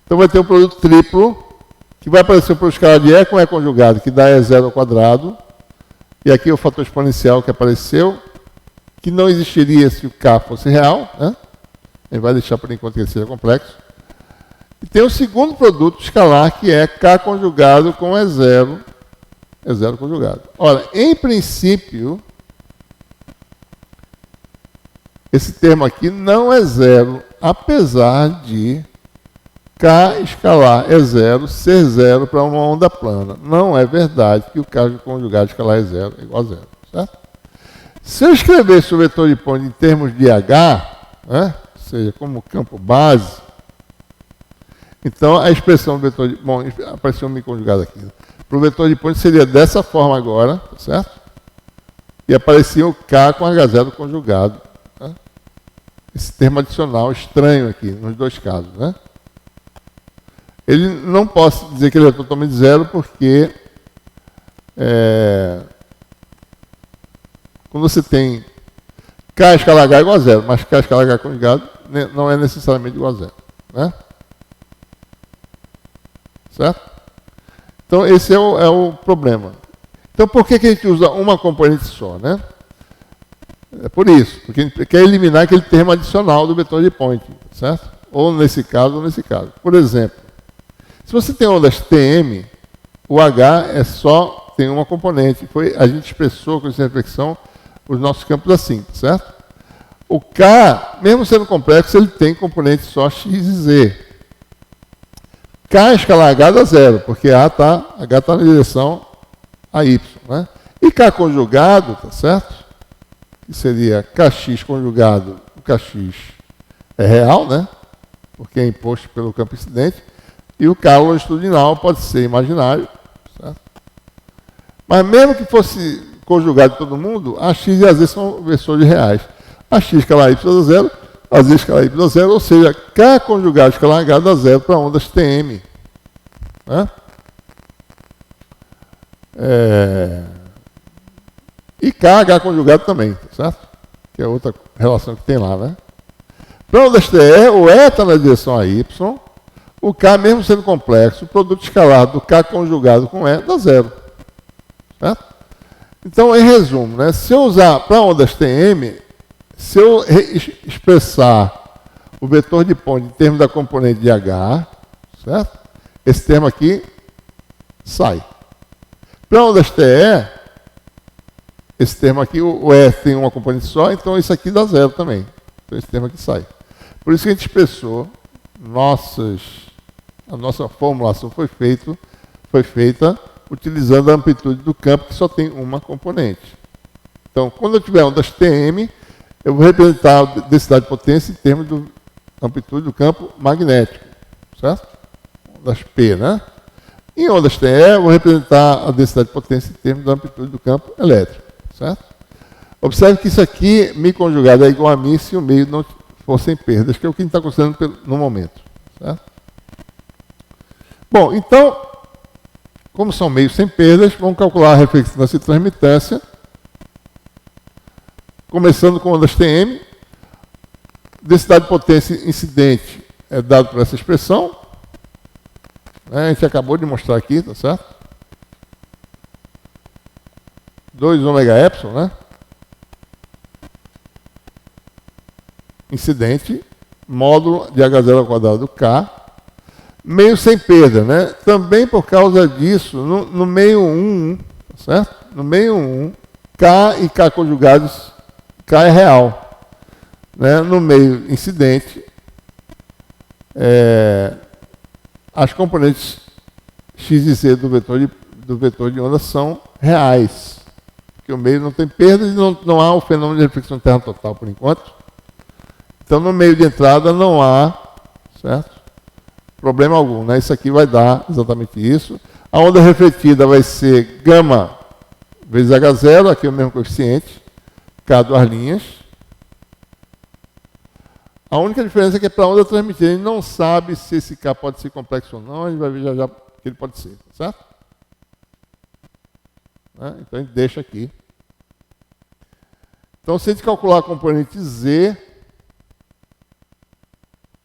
Então vai ter um produto triplo, que vai aparecer o produto escalar de E com E conjugado, que dá E0 ao quadrado. E aqui o fator exponencial que apareceu, que não existiria se o K fosse real, né? A gente vai deixar por enquanto que ele seja complexo. E tem o segundo produto escalar, que é K conjugado com E0 conjugado. Ora, em princípio, esse termo aqui não é zero, apesar de K escalar E0 ser zero para uma onda plana. Não é verdade que o K conjugado escalar E0 é igual a zero. Certo? Se eu escrevesse o vetor de Point em termos de H, né, ou seja, como campo base, então a expressão do vetor de... Bom, apareceu um mi conjugado aqui. Para o vetor de Point seria dessa forma agora, certo? E aparecia o K com H0 conjugado. Né? Esse termo adicional estranho aqui, nos dois casos. Né? Ele não posso dizer que ele é totalmente zero, porque quando você tem K escalar H igual a zero, mas K escalar H conjugado não é necessariamente igual a zero. Né? Certo? Então, esse é o problema. Então, por que a gente usa uma componente só? Né? É por isso, porque a gente quer eliminar aquele termo adicional do vetor de Point, certo? Ou nesse caso, ou nesse caso. Por exemplo, se você tem ondas TM, o H tem uma componente. A gente expressou com essa reflexão os nossos campos assim, certo? O K, mesmo sendo complexo, ele tem componentes só X e Z. K escalar H dá zero, porque H está na direção a Y. Né? E K conjugado, tá certo? que seria Kx conjugado, o Kx é real, né? Porque é imposto pelo campo incidente, e o K longitudinal pode ser imaginário, certo? Mas mesmo que fosse conjugado de todo mundo, a x e a z são versores reais. A x escalar y dá zero, a z escalar y dá zero, ou seja, K conjugado escalar h dá zero para ondas Tm. Né? E KH conjugado também, certo? Que é outra relação que tem lá, né? Para ondas TE, o E está na direção a Y, o K, mesmo sendo complexo, o produto escalar do K conjugado com E dá zero. Certo? Então, em resumo, né, se eu usar para ondas TM, se eu expressar o vetor de ponte em termos da componente de H, certo? Esse termo aqui sai. Para ondas TE, esse termo aqui, o E tem uma componente só, então isso aqui dá zero também. Então esse termo aqui sai. Por isso que a gente expressou, a nossa formulação foi feita utilizando a amplitude do campo, que só tem uma componente. Então, quando eu tiver ondas TM, eu vou representar a densidade de potência em termos da amplitude do campo magnético, certo? Ondas P, né? Em ondas TE, eu vou representar a densidade de potência em termos da amplitude do campo elétrico, certo? Observe que isso aqui, mi conjugado, é igual a mi se o meio não for sem perdas, que é o que a gente está considerando no momento, certo? Bom, então, como são meios sem perdas, vamos calcular a reflexão e transmitância, começando com ondas Tm. Densidade de potência incidente é dado por essa expressão. A gente acabou de mostrar aqui, tá certo? 2 ômega epsilon, né? Incidente, módulo de H0 ao quadrado do K, meio sem perda, né? Também por causa disso, no meio 1, tá certo? No meio 1, K e K conjugados, K é real. Né? No meio incidente, as componentes x e z do vetor de onda são reais. Porque o meio não tem perdas e não há o fenômeno de reflexão de terra total por enquanto. Então, no meio de entrada não há, certo? Problema algum, né? Isso aqui vai dar exatamente isso. A onda refletida vai ser gama vezes H0, aqui é o mesmo coeficiente, K duas linhas. A única diferença é que para a onda transmitida, a gente não sabe se esse K pode ser complexo ou não, a gente vai ver já já que ele pode ser, certo? Então a gente deixa aqui. Então, se a gente calcular a componente Z,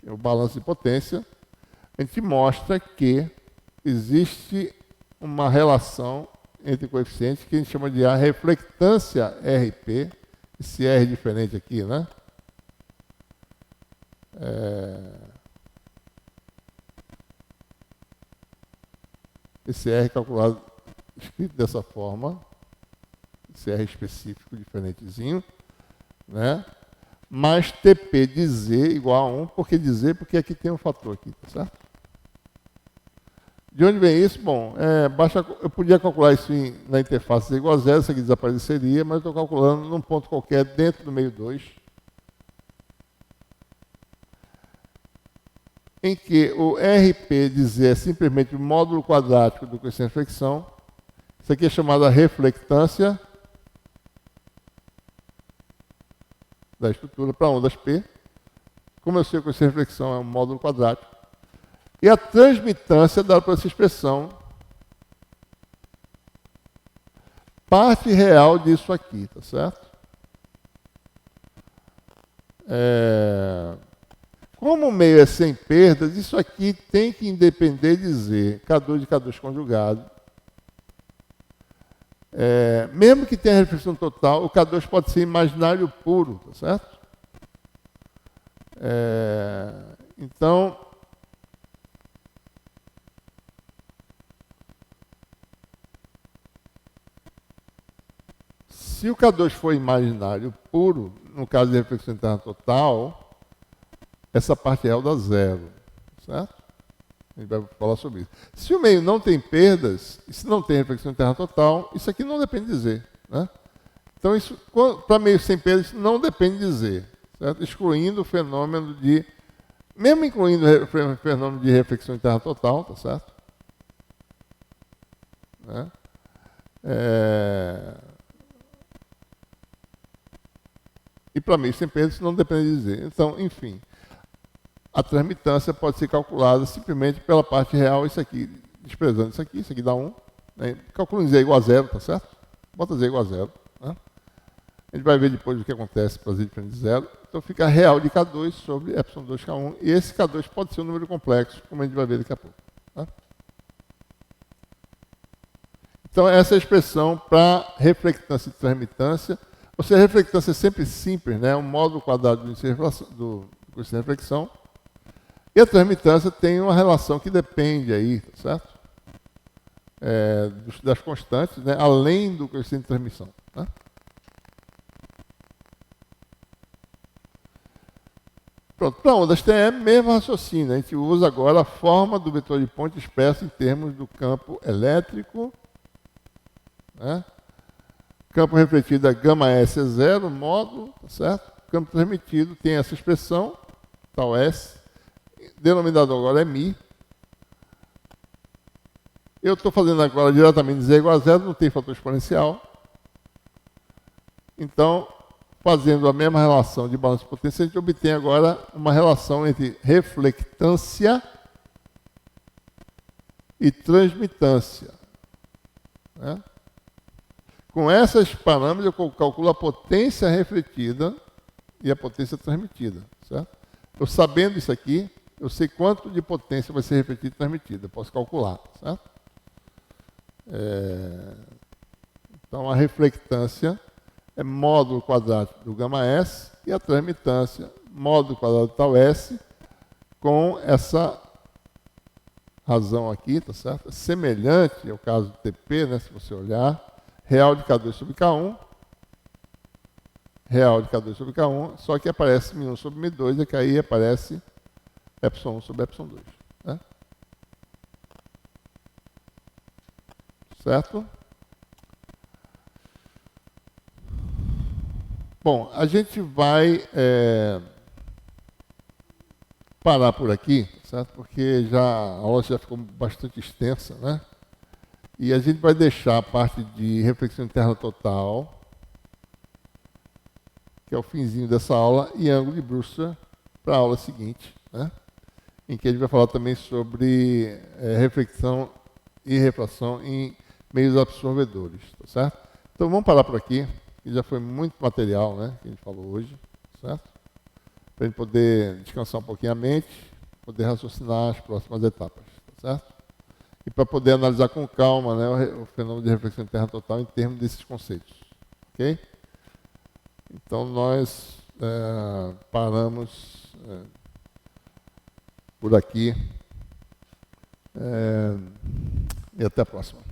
que é o balanço de potência, a gente mostra que existe uma relação entre coeficientes que a gente chama de a reflectância RP, esse R diferente aqui, né? Esse R calculado, escrito dessa forma, esse R específico, diferentezinho, né? Mais TP de Z igual a 1, por que de Z? Porque aqui tem um fator aqui, tá certo? De onde vem isso? Bom, eu podia calcular isso na interface Z igual a 0, isso aqui desapareceria, mas eu estou calculando num ponto qualquer dentro do meio 2, em que o RP de Z é simplesmente o módulo quadrático do coeficiente de reflexão. Isso aqui é chamado a reflectância da estrutura para ondas P. Como eu sei que o coeficiente de reflexão é um módulo quadrático. E a transmitância dada por essa expressão, parte real disso aqui, tá certo? Como o meio é sem perdas, isso aqui tem que independer de Z, K2 de K2 conjugado. Mesmo que tenha reflexão total, o K2 pode ser imaginário puro, tá certo? Então, se o K2 for imaginário puro, no caso de reflexão interna total, essa parte real dá zero, certo? A gente vai falar sobre isso. Se o meio não tem perdas, e se não tem reflexão interna total, isso aqui não depende de Z, né? Então, isso, para meio sem perda, isso não depende de Z, certo? Excluindo o fenômeno de... Mesmo incluindo o fenômeno de reflexão interna total, tá certo? Né? E para meio sem perda, isso não depende de Z. Então, enfim, a transmitância pode ser calculada simplesmente pela parte real, isso aqui, desprezando isso aqui dá 1. Né? Calculando Z igual a 0, tá certo? Bota Z igual a 0. Né? A gente vai ver depois o que acontece para Z diferente de 0. Então fica real de K2 sobre ε2K1. E esse K2 pode ser um número complexo, como a gente vai ver daqui a pouco. Tá? Então essa é a expressão para reflectância e transmitância. Ou seja, a reflectância é sempre simples, né? Um módulo quadrado do coeficiente de reflexão. E a transmitância tem uma relação que depende aí, tá certo? Das constantes, né? Além do coeficiente de transmissão. Né? Pronto, para ondas TE, mesmo raciocínio. A gente usa agora a forma do vetor de ponte expressa em termos do campo elétrico. Né? Campo refletido é γS é 0, módulo, tá certo? Campo transmitido tem essa expressão, tal S. Denominador agora é μ. Eu estou fazendo agora diretamente Z igual a 0, não tem fator exponencial. Então, fazendo a mesma relação de balanço de potência, a gente obtém agora uma relação entre reflectância e transmitância. Né? Com esses parâmetros, eu calculo a potência refletida e a potência transmitida. Certo? Eu sabendo isso aqui, eu sei quanto de potência vai ser refletida e transmitida. Eu posso calcular. Certo? Então, a reflectância é módulo quadrado do γS e a transmitância, módulo quadrado do tal S, com essa razão aqui, tá certo? Semelhante ao caso do TP, né, se você olhar, real de K2 sobre K1, real de K2 sobre K1, só que aparece μ1 sobre μ2, e que aí aparece ε1 sobre ε2. Né? Certo? Bom, a gente vai parar por aqui, certo? Porque a aula já ficou bastante extensa, né? E a gente vai deixar a parte de reflexão interna total, que é o finzinho dessa aula, e ângulo de Brewster para a aula seguinte, né? Em que a gente vai falar também sobre reflexão e refração em meios absorvedores, tá certo? Então vamos parar por aqui, que já foi muito material, né, que a gente falou hoje, certo? Para a gente poder descansar um pouquinho a mente, poder raciocinar as próximas etapas, tá certo? E para poder analisar com calma, né, o fenômeno de reflexão interna total em termos desses conceitos, ok? Então nós paramos por aqui e até a próxima.